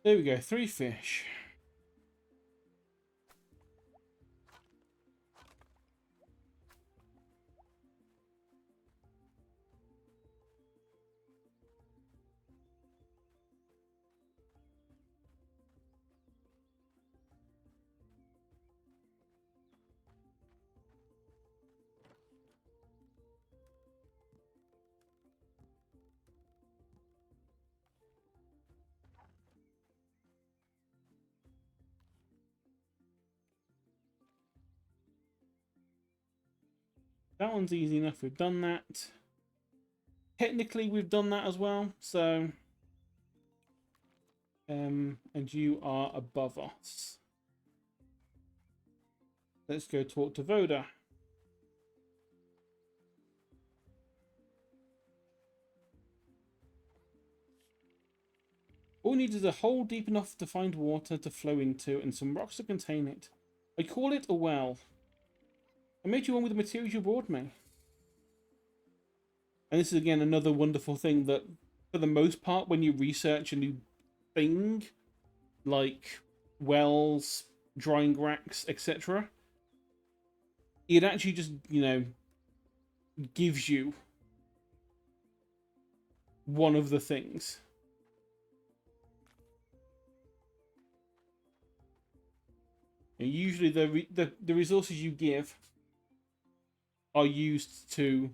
There we go, 3 fish. That one's easy enough. We've done that. Technically, we've done that as well. So, and you are above us. Let's go talk to Voda. All we need is a hole deep enough to find water to flow into and some rocks to contain it. I call it a well. I made you one with the materials you brought me. And this is again another wonderful thing that, for the most part, when you research a new thing, like wells, drying racks, etc., it actually just, you know, gives you one of the things. And usually the resources you give are used to,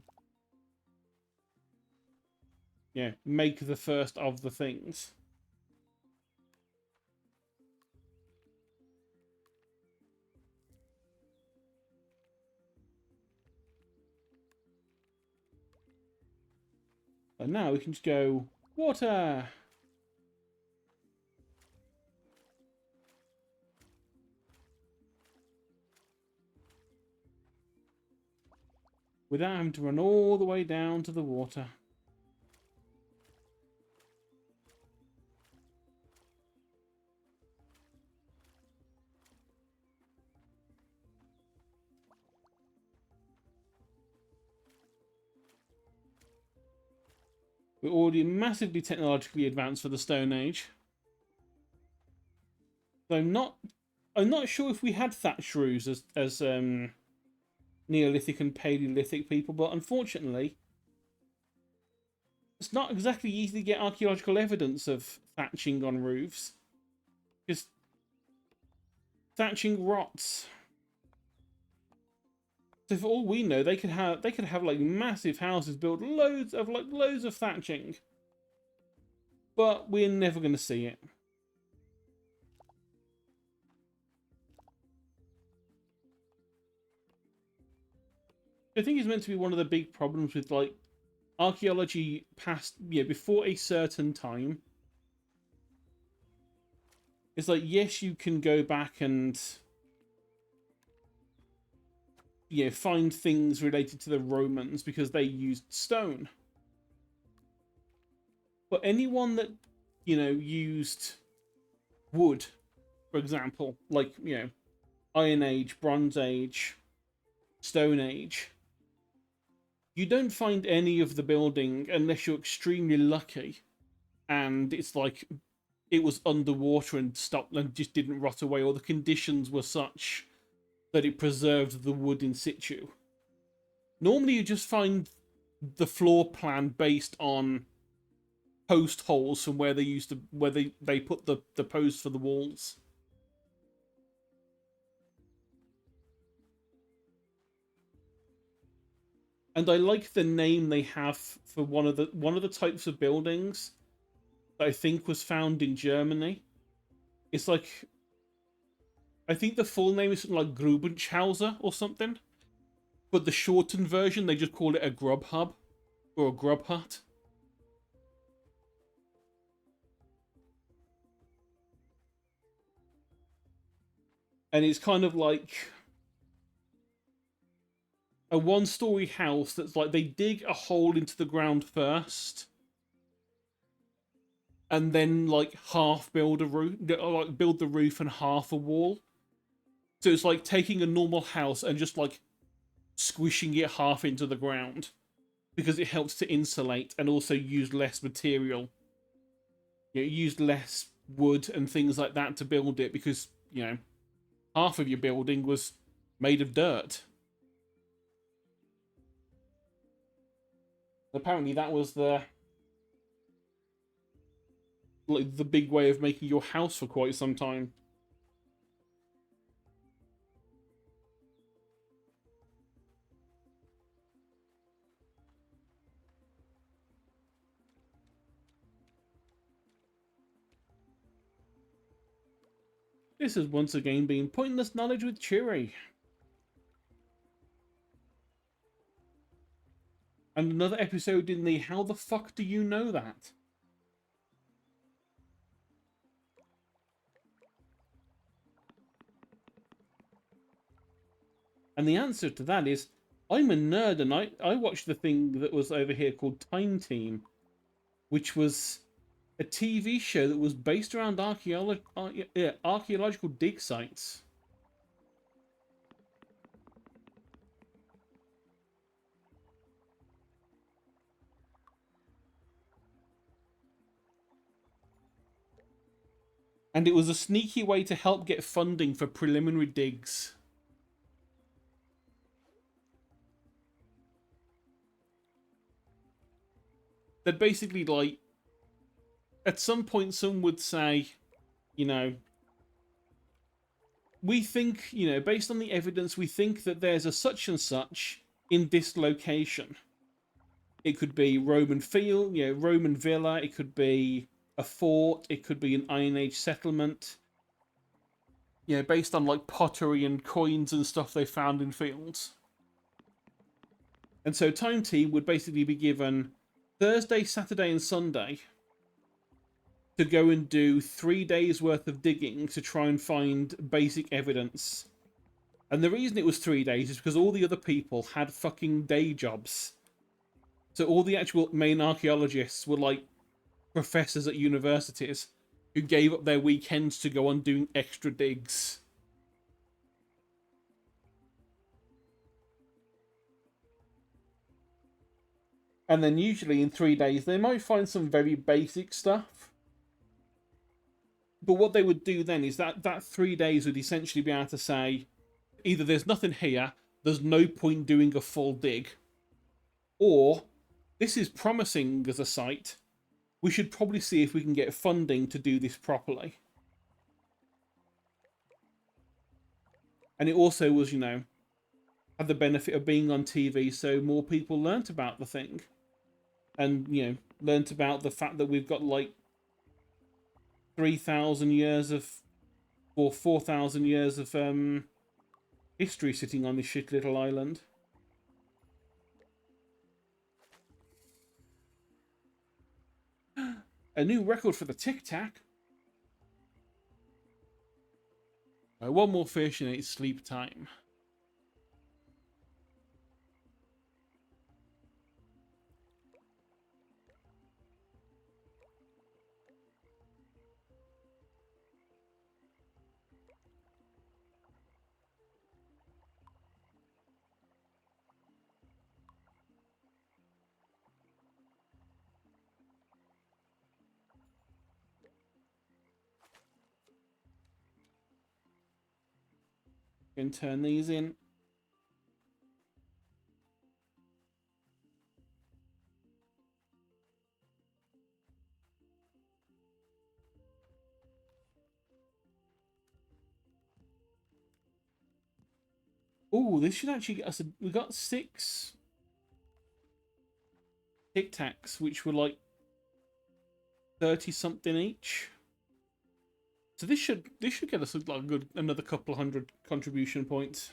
yeah, make the first of the things. And now we can just go water. Without having to run all the way down to the water. We're already massively technologically advanced for the Stone Age. So I'm not sure if we had thatched roofs as Neolithic and Paleolithic people, but unfortunately, it's not exactly easy to get archaeological evidence of thatching on roofs, because thatching rots. So for all we know, they could have like massive houses built loads of thatching, but we're never going to see it. I think it's meant to be one of the big problems with like archaeology past, yeah, before a certain time. It's like, yes, you can go back and, yeah, find things related to the Romans because they used stone. But anyone that, you know, used wood, for example, like, you know, Iron Age, Bronze Age, Stone Age, you don't find any of the building unless you're extremely lucky and it's like it was underwater and stopped and just didn't rot away, or the conditions were such that it preserved the wood in situ. Normally you just find the floor plan based on post holes from where they used to, where they put the posts for the walls. And I like the name they have for one of the types of buildings that I think was found in Germany. It's like, I think the full name is something like Grubenchauser or something, but the shortened version they just call it a grub hub or a grub hut. And it's kind of like a one-story house that's like they dig a hole into the ground first and then like half build a roof, like build the roof and half a wall. So it's like taking a normal house and just like squishing it half into the ground because it helps to insulate and also use less material. You know, use less wood and things like that to build it because, you know, half of your building was made of dirt. Apparently that was the like the big way of making your house for quite some time. This has once again been Pointless Knowledge with Cheery. And another episode in the how the fuck do you know that? And the answer to that is, I'm a nerd and I watched the thing that was over here called Time Team, which was a TV show that was based around archaeological dig sites. And it was a sneaky way to help get funding for preliminary digs. That basically, like, at some point, some would say, you know, we think, you know, based on the evidence, we think that there's a such and such in this location. It could be Roman field, you know, Roman villa. It could be a fort. It could be an Iron Age settlement. You know, based on like pottery and coins and stuff they found in fields. And so Time Team would basically be given Thursday, Saturday, and Sunday to go and do 3 days worth of digging to try and find basic evidence. And the reason it was 3 days is because all the other people had fucking day jobs. So all the actual main archaeologists were like professors at universities who gave up their weekends to go on doing extra digs. And then usually in 3 days they might find some very basic stuff. But what they would do then is that 3 days would essentially be able to say, either there's nothing here, there's no point doing a full dig, or this is promising as a site, we should probably see if we can get funding to do this properly. And it also was, you know, had the benefit of being on TV, so more people learnt about the thing. And, you know, learnt about the fact that we've got like 3,000 years of, or 4,000 years of history sitting on this shit little island. A new record for the Tic Tac. One more fish and it's sleep time. Can turn these in. Oh, this should actually get us we got 6 Tic Tacs, which were like 30 something each. So this should get us like a good another couple hundred contribution points.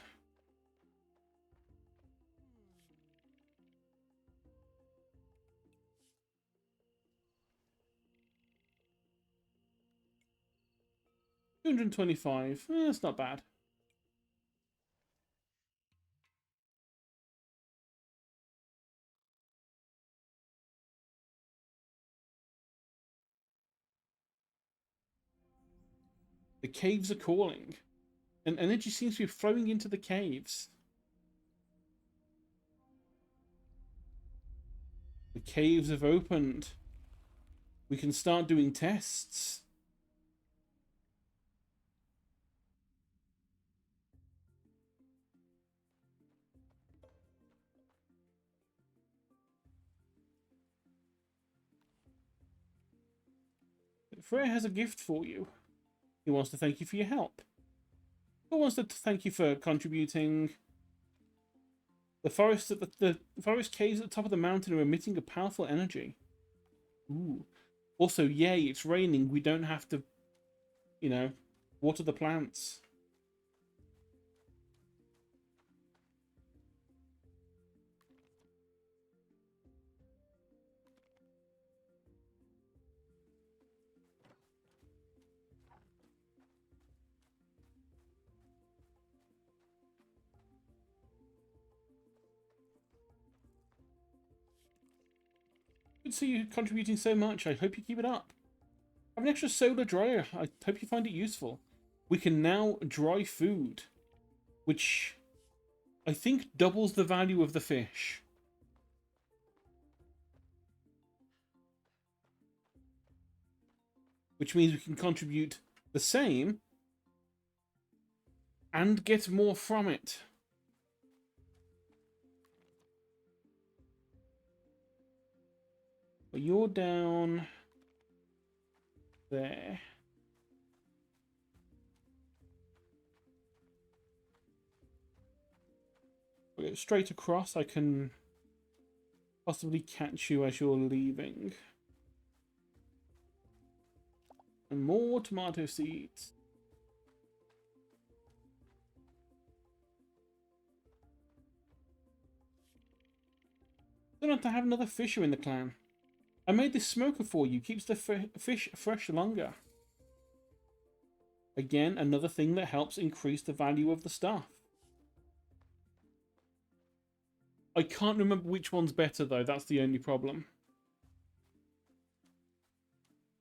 $225. That's not bad. The caves are calling, and energy seems to be flowing into the caves. The caves have opened. We can start doing tests. Freya has a gift for you. He wants to thank you for your help. Who wants to thank you for contributing? The forest at the forest caves at the top of the mountain are emitting a powerful energy. Ooh. Also, yay, it's raining. We don't have to, you know, water the plants. to see you contributing so much. I hope you keep it up. I have an extra solar dryer. I hope you find it useful. We can now dry food, which I think doubles the value of the fish. Which means we can contribute the same and get more from it. But you're down there. We'll go straight across. I can possibly catch you as you're leaving. And more tomato seeds. Don't have to have another fisher in the clan. I made this smoker for you. Keeps the fish fresh longer. Again, another thing that helps increase the value of the stuff. I can't remember which one's better, though. That's the only problem.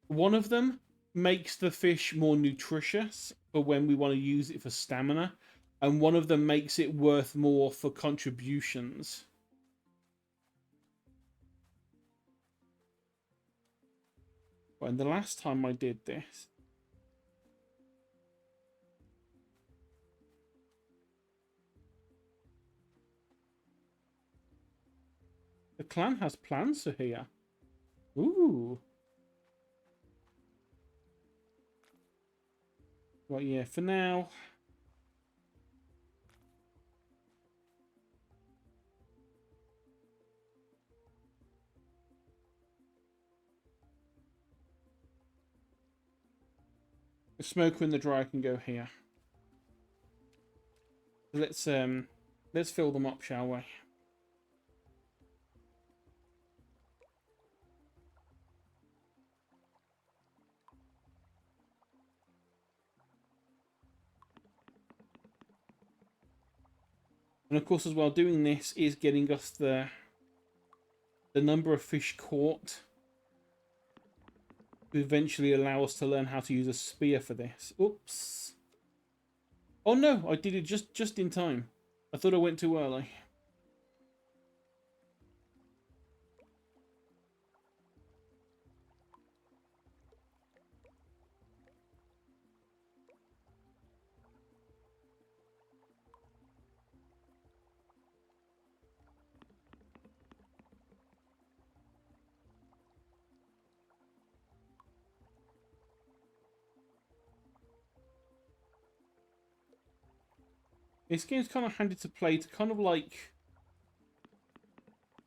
One of them makes the fish more nutritious for when we want to use it for stamina. And one of them makes it worth more for contributions. And the last time I did this, the clan has plans for here. Ooh. Right, yeah, for now. The smoker and the dryer can go here. Let's fill them up, shall we? And of course, as well, doing this is getting us the number of fish caught to eventually allow us to learn how to use a spear for this. Oops. Oh no, I did it just in time. I thought I went too early. This game's kind of handy to play to kind of like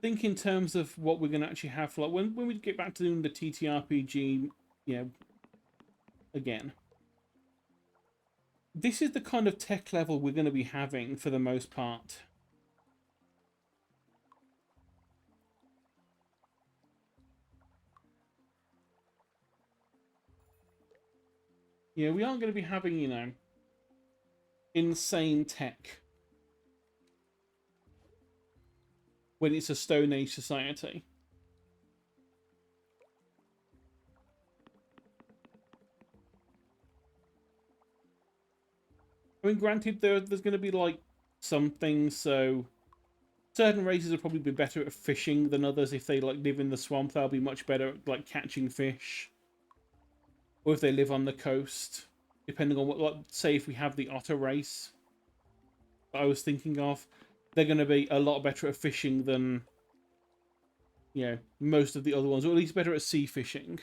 think in terms of what we're going to actually have. Like when we get back to doing the TTRPG, you know, again. This is the kind of tech level we're going to be having for the most part. Yeah, we aren't going to be having, you know, insane tech when it's a Stone Age society. I mean, granted, there's going to be, like, some things, so certain races will probably be better at fishing than others. If they, like, live in the swamp, they'll be much better at, like, catching fish. Or if they live on the coast, depending on what, like, say if we have the otter race that I was thinking of, they're going to be a lot better at fishing than, you know, most of the other ones, or at least better at sea fishing.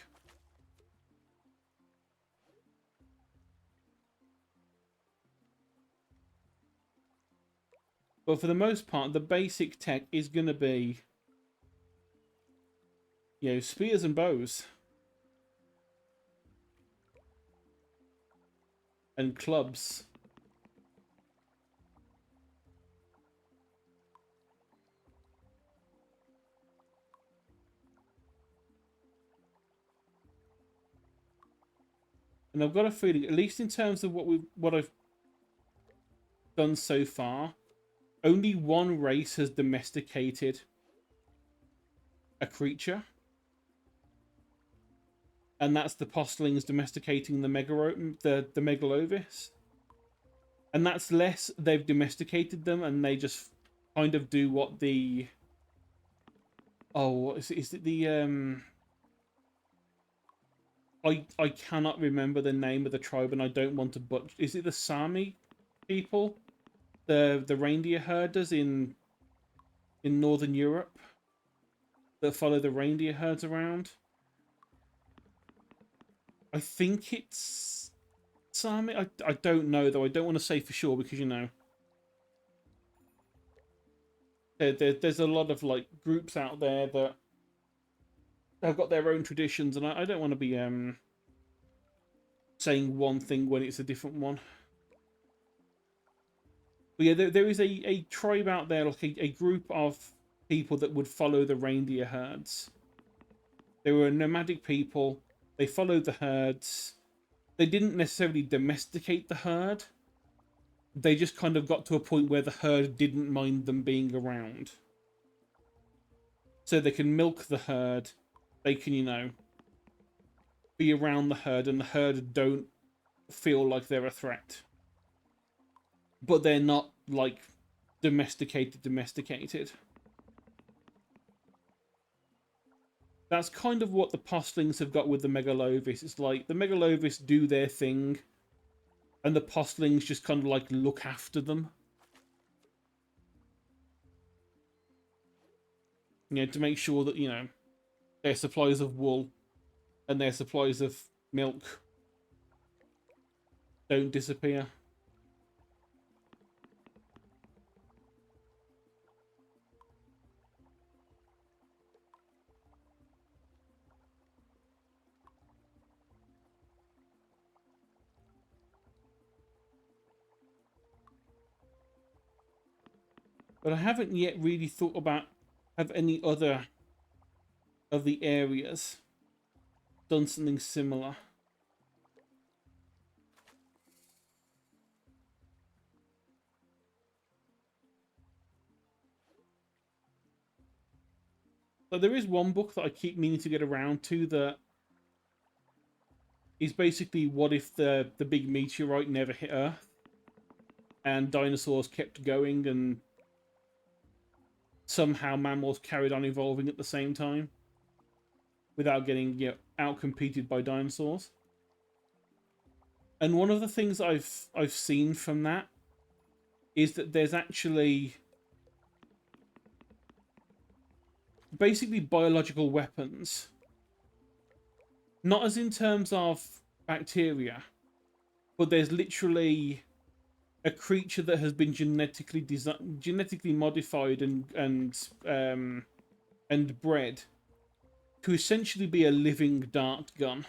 But for the most part, the basic tech is going to be, you know, spears and bows. And clubs. And I've got a feeling, at least in terms of what I've done so far, only one race has domesticated a creature. and that's the postlings domesticating the the megalovis. And that's less they've domesticated them and they just kind of do what the what is it? Is it the I cannot remember the name of the tribe and I don't want to butcher. Is it the Sami people? The reindeer herders in Northern Europe that follow the reindeer herds around? I think it's Sami. I don't know though. I don't want to say for sure because there's a lot of like groups out there that have got their own traditions, and I don't want to be saying one thing when it's a different one. But yeah, there is a tribe out there, like a group of people that would follow the reindeer herds. They were nomadic people. They followed the herds. They didn't necessarily domesticate the herd. They just kind of got to a point where the herd didn't mind them being around. So they can milk the herd. They can, be around the herd, and the herd don't feel like they're a threat. But they're not, like, domesticated. That's kind of what the postlings have got with the megalovis. It's like, the megalovis do their thing, and the postlings just kind of, like, look after them. To make sure that, their supplies of wool and their supplies of milk don't disappear. But I haven't yet really thought about have any other of the areas done something similar. But there is one book that I keep meaning to get around to that is basically what if the big meteorite never hit Earth and dinosaurs kept going and somehow mammals carried on evolving at the same time without getting outcompeted by dinosaurs. And one of the things I've seen from that is that there's actually basically biological weapons, not as in terms of bacteria, but there's literally a creature that has been genetically modified and bred to essentially be a living dart gun.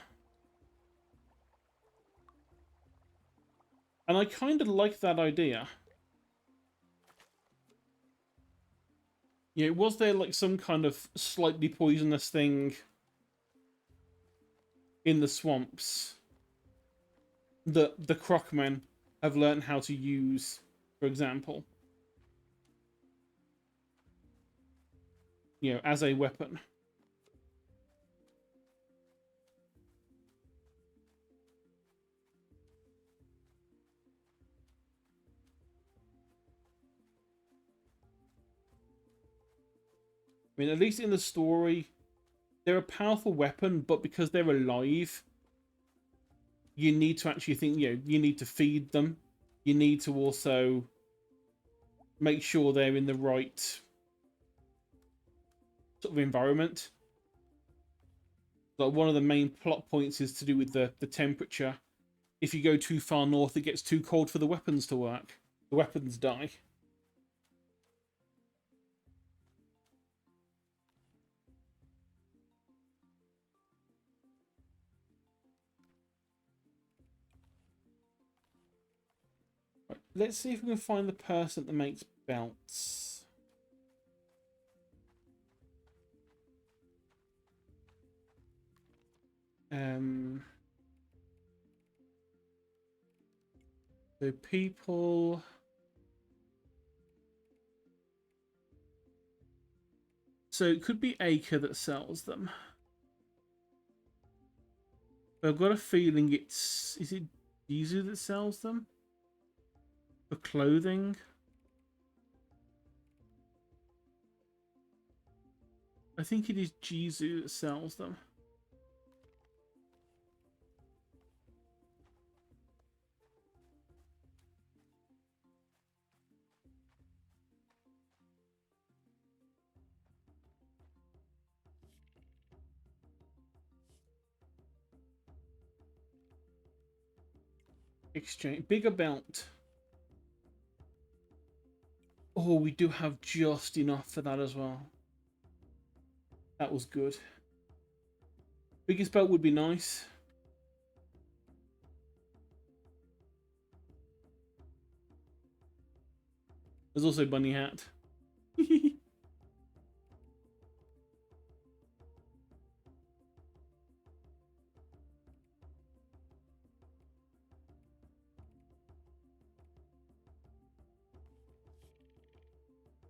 And I kind of like that idea. Was there like some kind of slightly poisonous thing in the swamps that the Crocmen have learned how to use, for example? As a weapon. I mean, at least in the story, they're a powerful weapon, but because they're alive, you need to actually think, you need to feed them. You need to also make sure they're in the right sort of environment. Like one of the main plot points is to do with the temperature. If you go too far north, it gets too cold for the weapons to work. The weapons die. Right, let's see if we can find the person that makes belts. So people. So it could be Acre that sells them. But I've got a feeling it's... Is it Jizu that sells them? For clothing? I think it is Jizu that sells them. Exchange. Bigger belt. Oh, we do have just enough for that as well. That was good. Biggest belt would be nice. There's also bunny hat.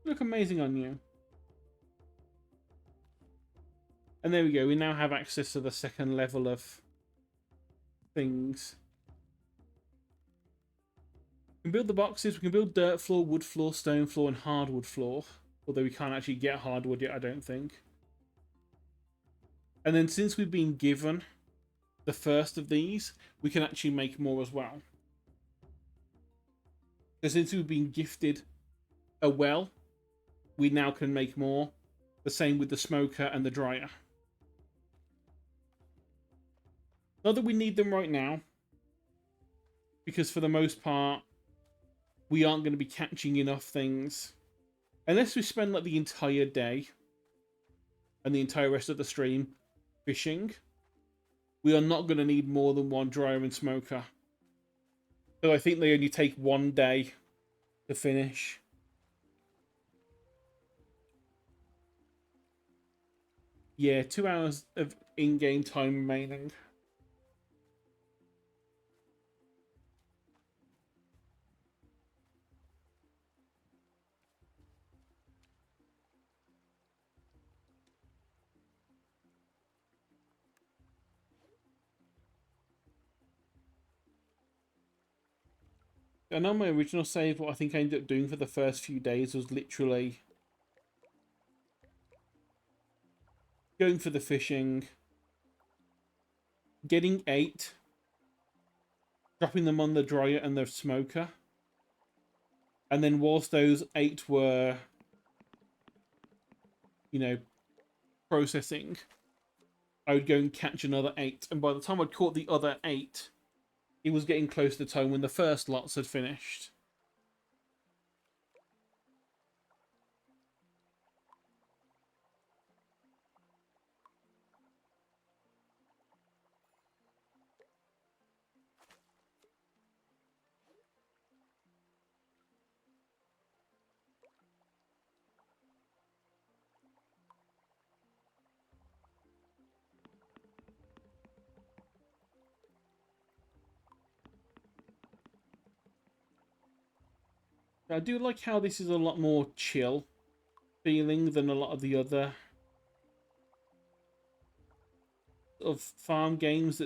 Look amazing on you. And there we go. We now have access to the second level of things. We can build the boxes. We can build dirt floor, wood floor, stone floor, and hardwood floor. Although we can't actually get hardwood yet, I don't think. And then since we've been given the first of these, we can actually make more as well. So since we've been gifted a well, we now can make more. The same with the smoker and the dryer. Not that we need them right now, because for the most part, we aren't going to be catching enough things. Unless we spend like the entire day and the entire rest of the stream fishing, we are not going to need more than one dryer and smoker. So I think they only take 1 day to finish. Yeah, 2 hours of in-game time remaining. I know my original save, what I think I ended up doing for the first few days was literally going for the fishing, getting 8, dropping them on the dryer and the smoker, and then whilst those 8 were, you know, processing, I would go and catch another 8, and by the time I'd caught the other 8, it was getting close to the time when the first lots had finished. I do like how this is a lot more chill feeling than a lot of the other of farm games.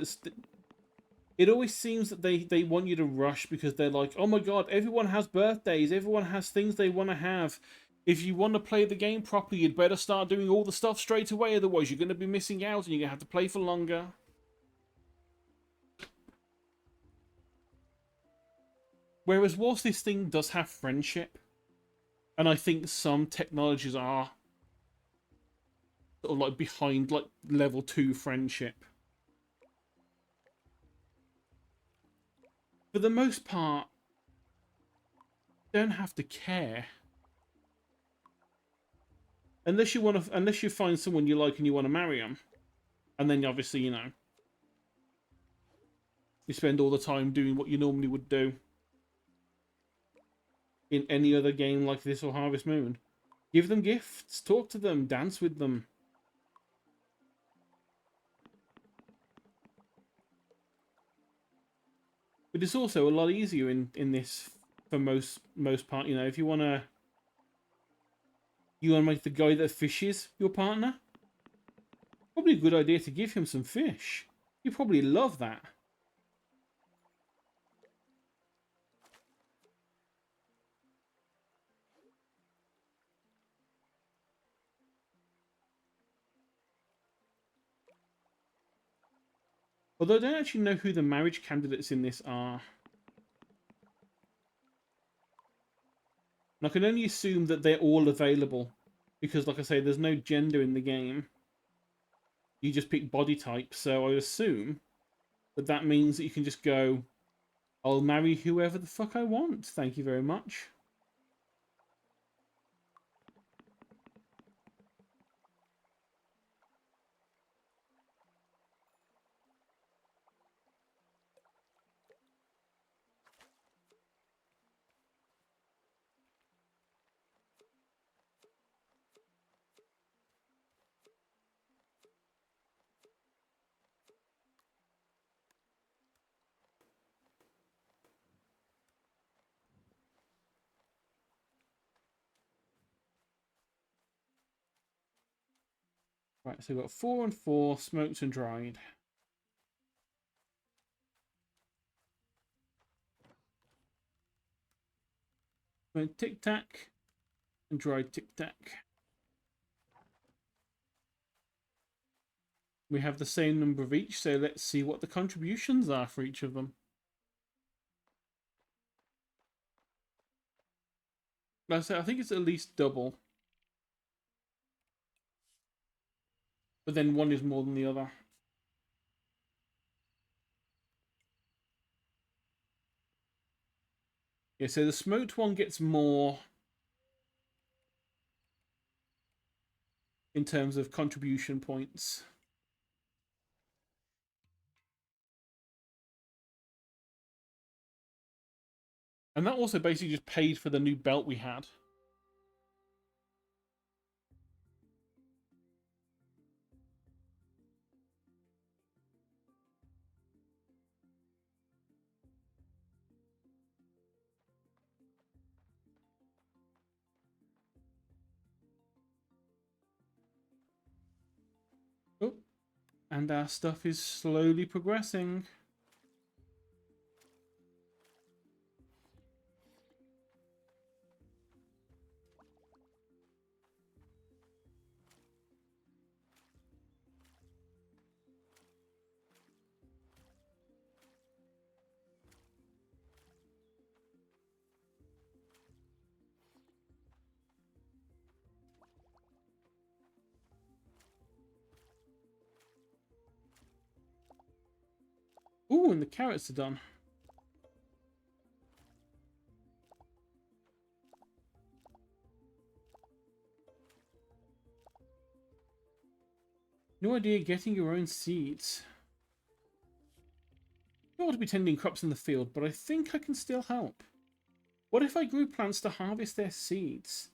It always seems that they want you to rush because they're like, oh my god, everyone has birthdays, everyone has things they want to have. If you want to play the game properly, you'd better start doing all the stuff straight away, otherwise you're going to be missing out and you're going to have to play for longer. Whereas whilst this thing does have friendship, and I think some technologies are sort of like behind like level 2 friendship, for the most part, don't have to care. Unless you find someone you like and you want to marry them. And then obviously, you know, you spend all the time doing what you normally would do in any other game like this or Harvest Moon. Give them gifts, talk to them, dance with them. But it's also a lot easier in this for most part, you know, if you wanna make the guy that fishes your partner, probably a good idea to give him some fish. You probably love that. Although I don't actually know who the marriage candidates in this are. And I can only assume that they're all available. Because, like I say, there's no gender in the game. You just pick body type. So I assume that that means that you can just go, I'll marry whoever the fuck I want. Thank you very much. Right, so we've got 4 and 4, smoked and dried. Tic Tac and dried Tic Tac. We have the same number of each, so let's see what the contributions are for each of them. Like I say, I think it's at least double. But then one is more than the other. Yeah, so the smoked one gets more in terms of contribution points. And that also basically just paid for the new belt we had. Oh, and our stuff is slowly progressing. Ooh, and the carrots are done. No idea getting your own seeds. I don't want to be tending crops in the field, but I think I can still help. What if I grew plants to harvest their seeds?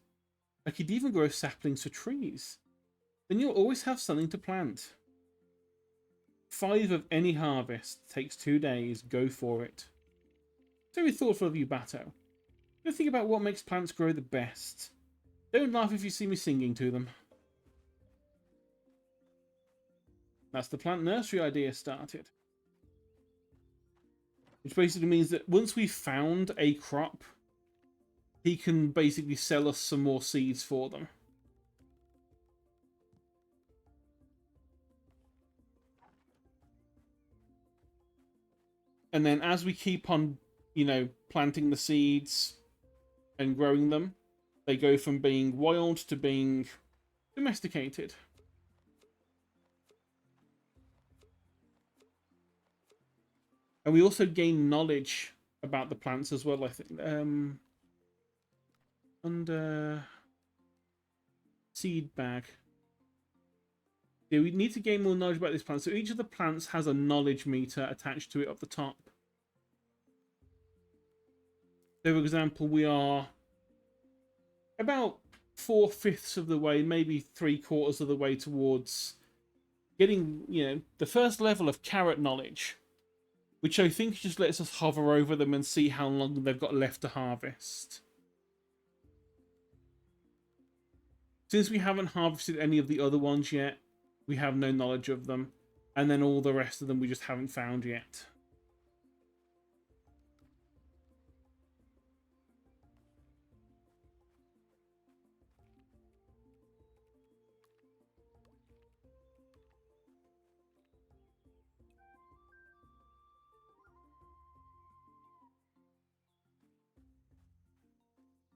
I could even grow saplings for trees. Then you'll always have something to plant. 5 of any harvest takes 2 days. Go for it. Very thoughtful of you, Bato. Don't think about what makes plants grow the best. Don't laugh if you see me singing to them. That's the plant nursery idea started. Which basically means that once we've found a crop, he can basically sell us some more seeds for them. And then as we keep on, you know, planting the seeds and growing them, they go from being wild to being domesticated. And we also gain knowledge about the plants as well, I think. Under seed bag. Yeah, we need to gain more knowledge about this plant. So each of the plants has a knowledge meter attached to it at the top. So, for example, we are about 4/5 of the way, maybe 3/4 of the way towards getting, you know, the first level of carrot knowledge, which I think just lets us hover over them and see how long they've got left to harvest. Since we haven't harvested any of the other ones yet, we have no knowledge of them. And then all the rest of them we just haven't found yet.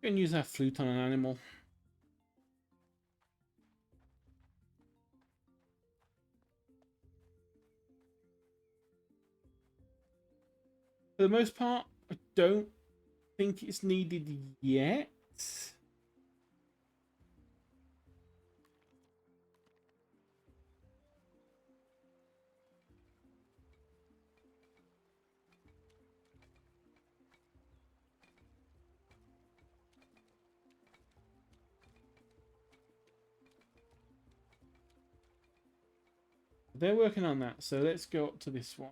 We can use our flute on an animal. For the most part, I don't think it's needed yet. They're working on that, so let's go up to this one.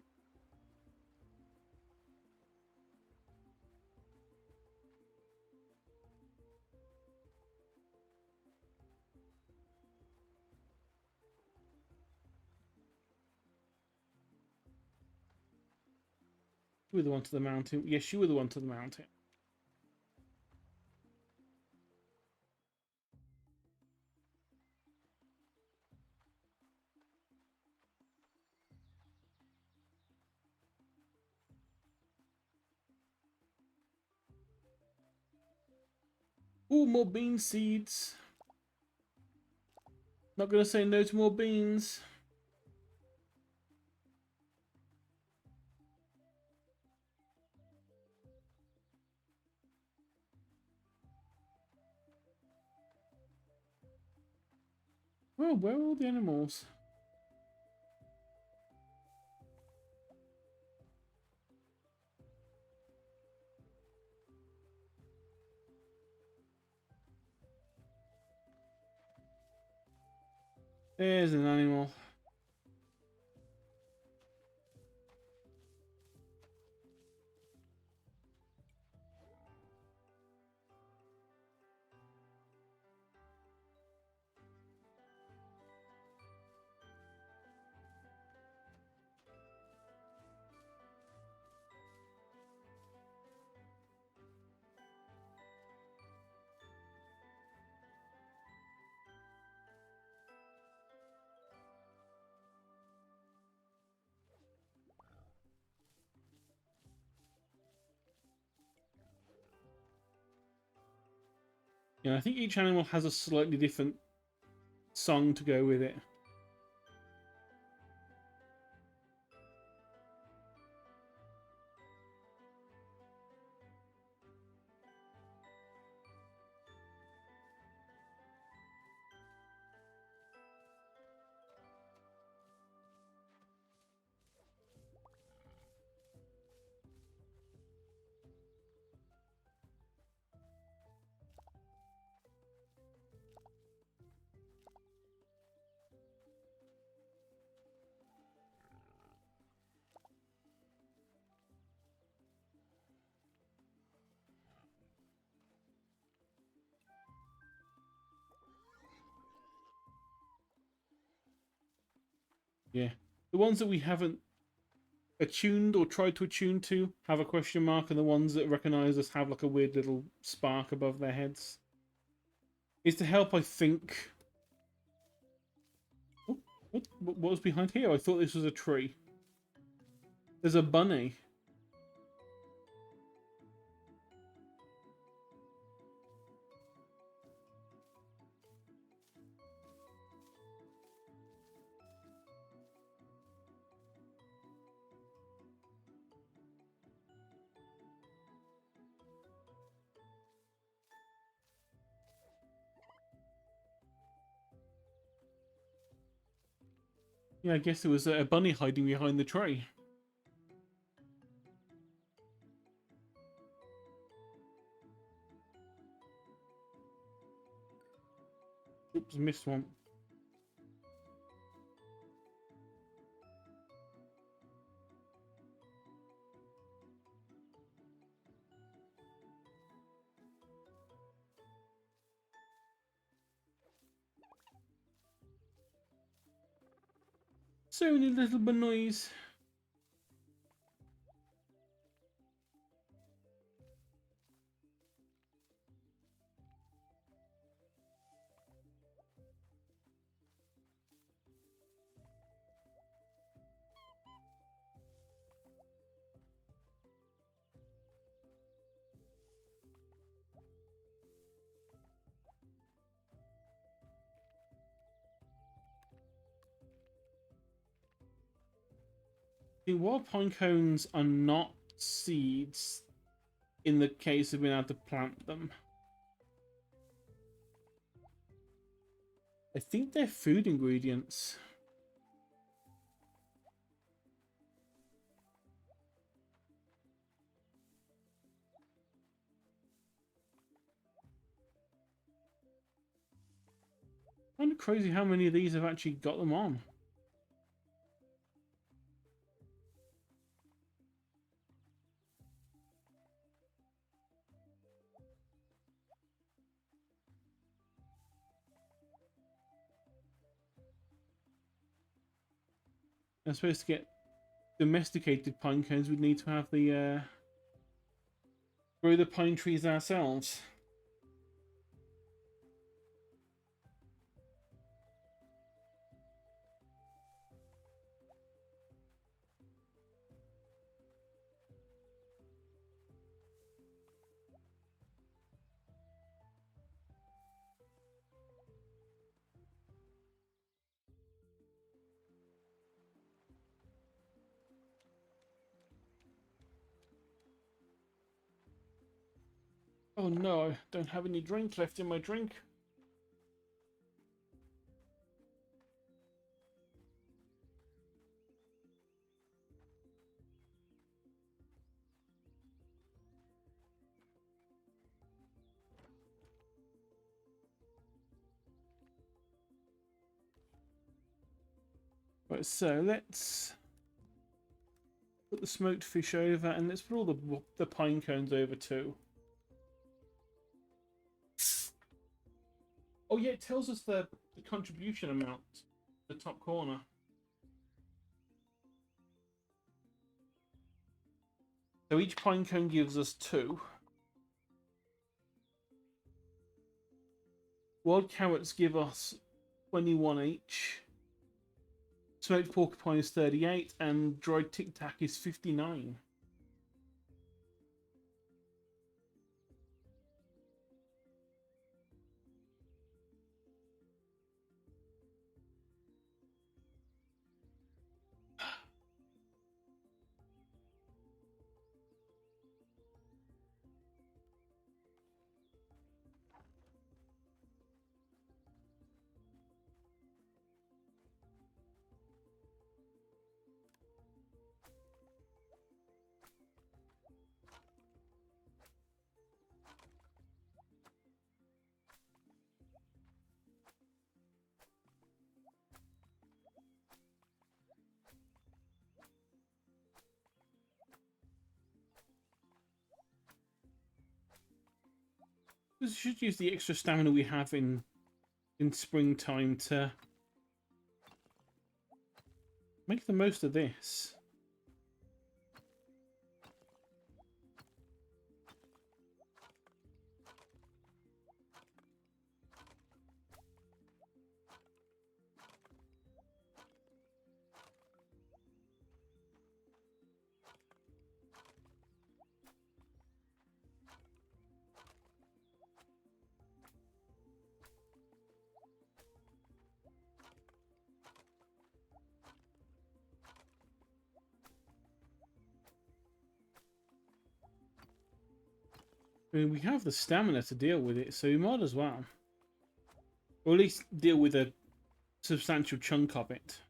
You were the one to the mountain. Yes, you were the one to the mountain. Ooh, more bean seeds. Not gonna say no to more beans. Oh, where are all the animals? There's an animal. Yeah, I think each animal has a slightly different song to go with it. Yeah. The ones that we haven't attuned or tried to attune to have a question mark, and the ones that recognize us have like a weird little spark above their heads. Is to help, I think. Oh, what was behind here? I thought this was a tree. There's a bunny. Yeah, I guess there was a bunny hiding behind the tree. Oops, missed one. So many little bunnies. The wild pine cones are not seeds in the case of being able to plant them. I think they're food ingredients. Kind of crazy how many of these have actually got them on. I'm supposed to get domesticated pine cones. We'd need to have the grow the pine trees ourselves. Oh no, I don't have any drink left in my drink. Right, so let's put the smoked fish over, and let's put all the pine cones over too. Oh yeah, it tells us the contribution amount, the top corner. So each pine cone gives us 2. Wild carrots give us 21 each. Smoked porcupine is 38, and dried tic tac is 59. We should use the extra stamina we have in springtime to make the most of this. I mean, we have the stamina to deal with it, so we might as well. Or at least deal with a substantial chunk of it.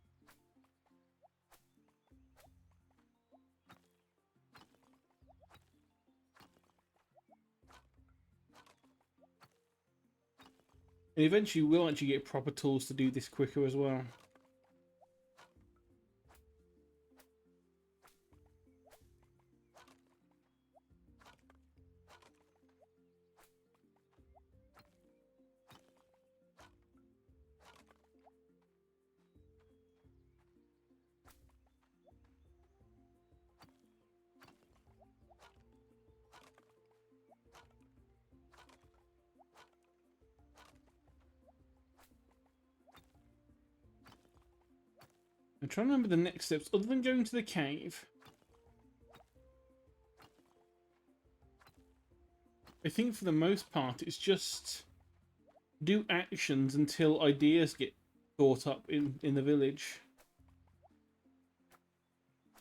And eventually we'll actually get proper tools to do this quicker as well. I'm trying to remember the next steps other than going to the cave. I think for the most part it's just do actions until ideas get thought up in the village.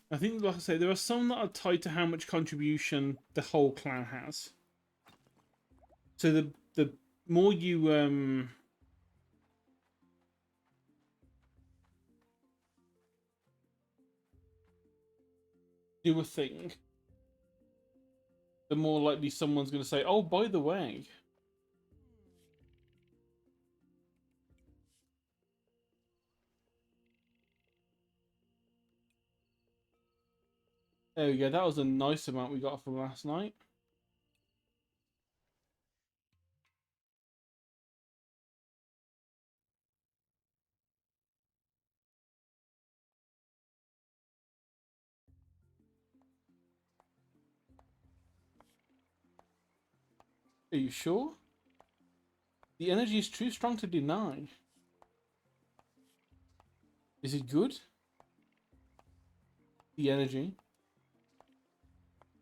I think, like I say, there are some that are tied to how much contribution the whole clan has. So the more you do a thing, the more likely someone's going to say, "Oh, by the way." There we go. That was a nice amount we got from last night. Are you sure? The energy is too strong to deny. Is it good? The energy?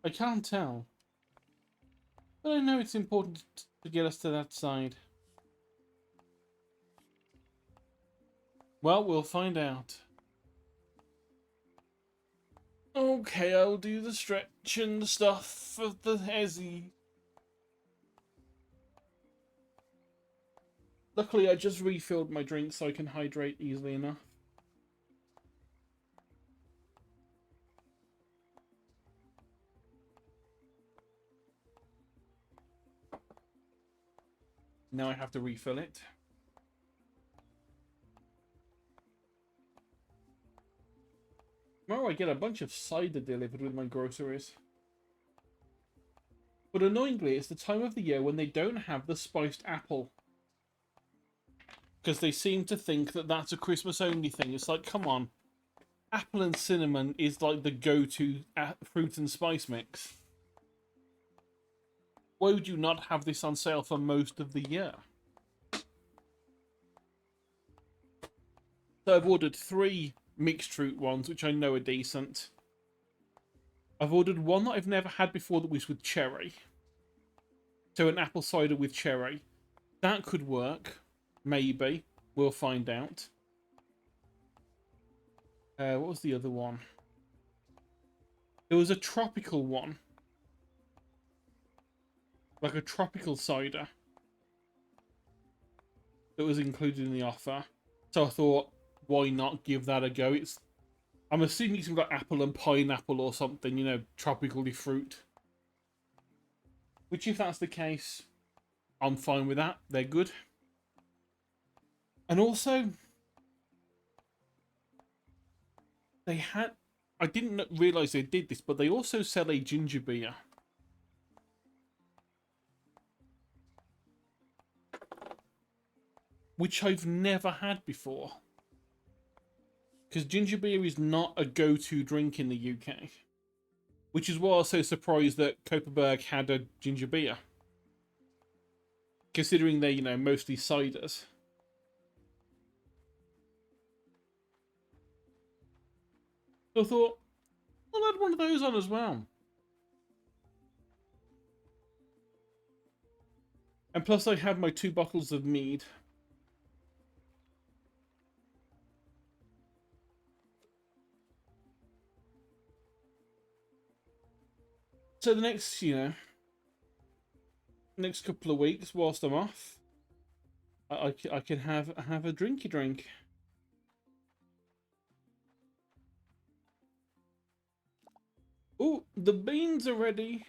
I can't tell. But I know it's important to get us to that side. Well, we'll find out. Okay, I'll do the stretch and the stuff of the hezzy. Luckily, I just refilled my drink so I can hydrate easily enough. Now I have to refill it. Tomorrow I get a bunch of cider delivered with my groceries. But annoyingly, it's the time of the year when they don't have the spiced apple. Because they seem to think that that's a Christmas-only thing. It's like, come on. Apple and cinnamon is like the go-to fruit and spice mix. Why would you not have this on sale for most of the year? So I've ordered 3 mixed fruit ones, which I know are decent. I've ordered one that I've never had before that was with cherry. So an apple cider with cherry. That could work. Maybe. We'll find out. What was the other one? There was a tropical one. Like a tropical cider. That was included in the offer. So I thought, why not give that a go? I'm assuming it's got apple and pineapple or something, you know, tropically fruit. Which, if that's the case, I'm fine with that. They're good. And also, they had... I didn't realise they did this, but they also sell a ginger beer. Which I've never had before. Because ginger beer is not a go-to drink in the UK. Which is why I was so surprised that Kopparberg had a ginger beer. Considering they're, you know, mostly ciders. So I thought, I'll add one of those on as well. And plus I have my 2 bottles of mead. So the next, you know, next couple of weeks whilst I'm off, I can have a drinky drink. Oh, the beans are ready.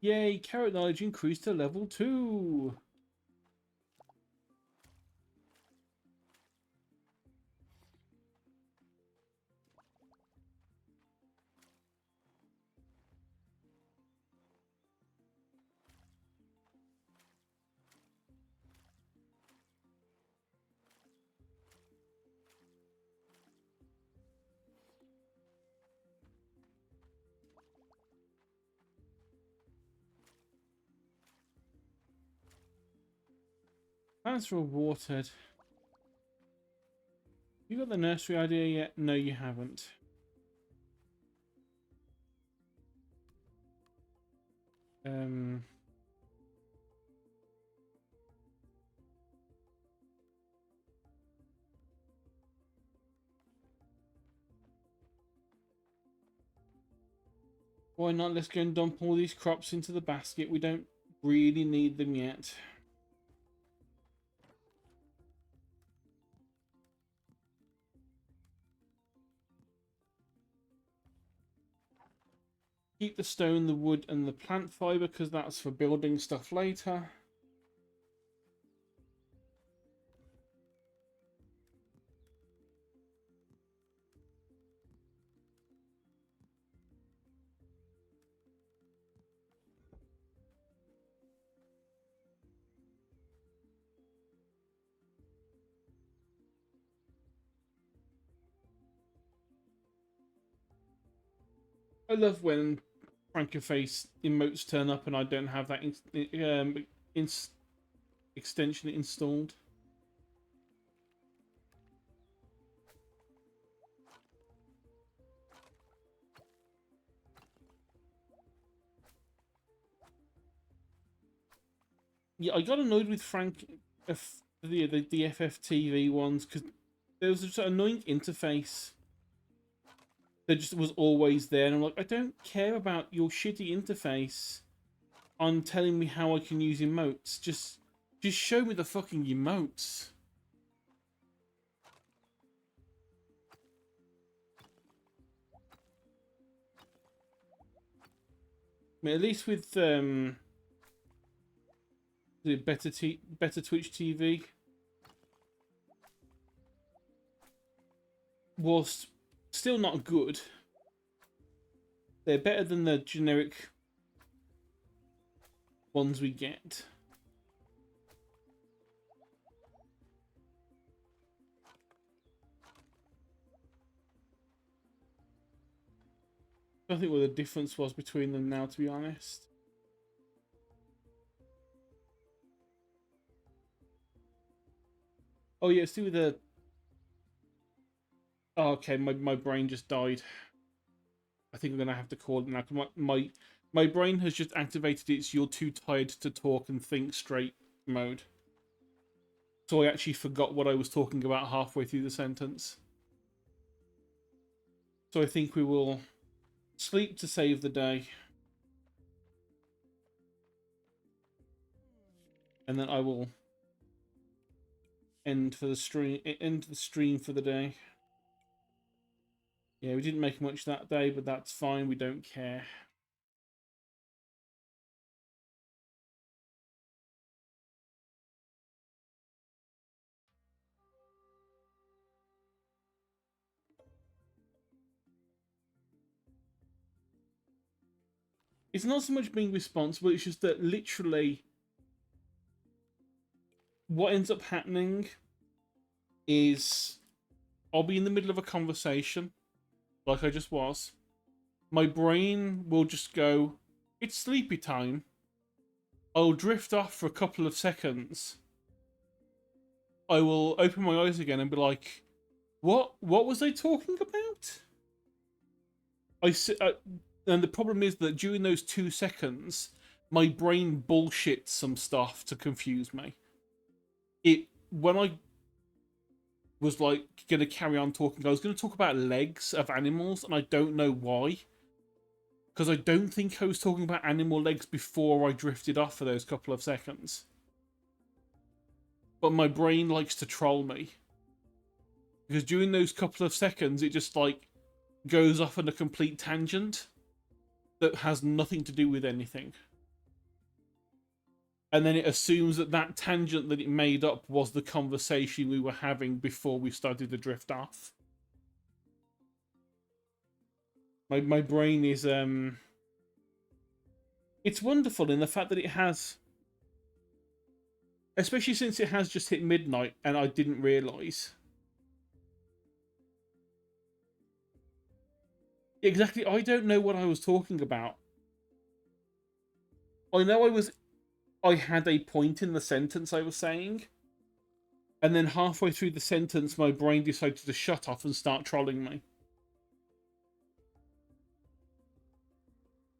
Yay, carrot knowledge increased to level 2. Plants were watered. You got the nursery idea yet? No, you haven't. Why not? Let's go and dump all these crops into the basket. We don't really need them yet. Keep the stone, the wood, and the plant fiber because that's for building stuff later. I love when Frankerface emotes turn up and I don't have that extension installed. Yeah, I got annoyed with the FFTV ones because there was a annoying interface that just was always there, and I'm like, I don't care about your shitty interface on telling me how I can use emotes. Just show me the fucking emotes. I mean, at least with the better Twitch TV, whilst still not good, they're better than the generic ones we get. I don't think what the difference was between them now, to be honest. Oh yeah, it's to do with the... Oh, okay, my brain just died. I think I'm gonna have to call it now. My brain has just activated its "you're too tired to talk and think straight" mode. So I actually forgot what I was talking about halfway through the sentence. So I think we will sleep to save the day. And then I will end the stream for the day. Yeah, we didn't make much that day, but that's fine. We don't care. It's not so much being responsible, it's just that literally what ends up happening is I'll be in the middle of a conversation, like I just was. My brain will just go, it's sleepy time. I'll drift off for a couple of seconds. I will open my eyes again and be like, what was they talking about? And the problem is that during those 2 seconds, my brain bullshits some stuff to confuse me. When I was like gonna carry on talking, I was gonna talk about legs of animals, and I don't know why. Because I don't think I was talking about animal legs before I drifted off for those couple of seconds. But my brain likes to troll me. Because during those couple of seconds, it just like goes off on a complete tangent that has nothing to do with anything. and then it assumes that that tangent that it made up was the conversation we were having before we started to drift off. My brain is it's wonderful in the fact that it has, especially since it has just hit midnight and I didn't realise. Exactly, I don't know what I was talking about. I know I had a point in the sentence I was saying, and then halfway through the sentence my brain decided to shut off and start trolling me.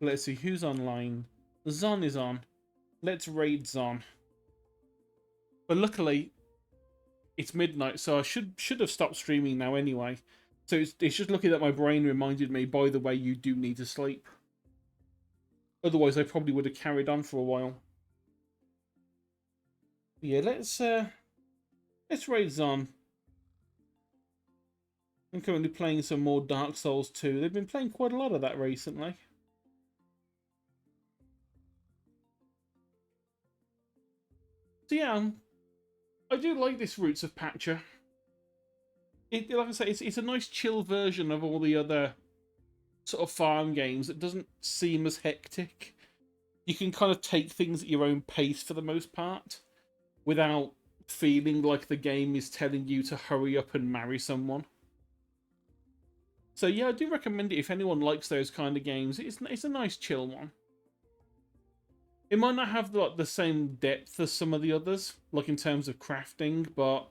Let's see, who's online? Zon is on. Let's raid Zon. But luckily, it's midnight, so I should have stopped streaming now anyway. So it's just lucky that my brain reminded me, by the way, you do need to sleep. Otherwise, I probably would have carried on for a while. Yeah, let's raid Zon. I'm currently playing some more Dark Souls 2. They've been playing quite a lot of that recently. So yeah, I do like this Roots of Pacha. Like I say, it's a nice chill version of all the other sort of farm games. It doesn't seem as hectic. You can kind of take things at your own pace for the most part, without feeling like the game is telling you to hurry up and marry someone. So yeah, I do recommend it if anyone likes those kind of games. It's a nice chill one. It might not have like the same depth as some of the others, like in terms of crafting, but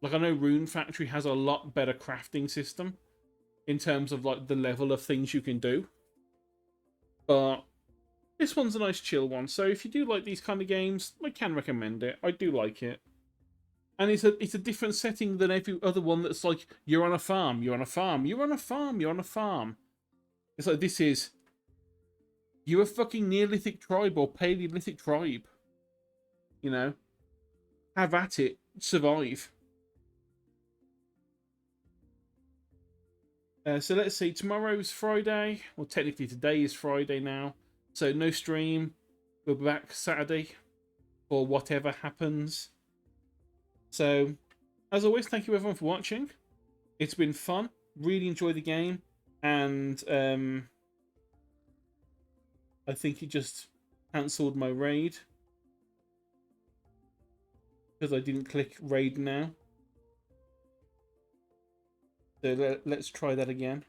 like I know Rune Factory has a lot better crafting system in terms of like the level of things you can do. But this one's a nice chill one, so if you do like these kind of games, I can recommend it. I do like it. And it's a different setting than every other one that's like, you're on a farm, you're on a farm, you're on a farm, you're on a farm. It's like, this is, you're a fucking Neolithic tribe or Paleolithic tribe. You know? Have at it. Survive. So let's see, tomorrow's Friday. Well, technically today is Friday now. So no stream. We'll be back Saturday for whatever happens. So, as always, thank you everyone for watching. It's been fun. Really enjoyed the game. And I think it just cancelled my raid, because I didn't click raid now. So let's try that again.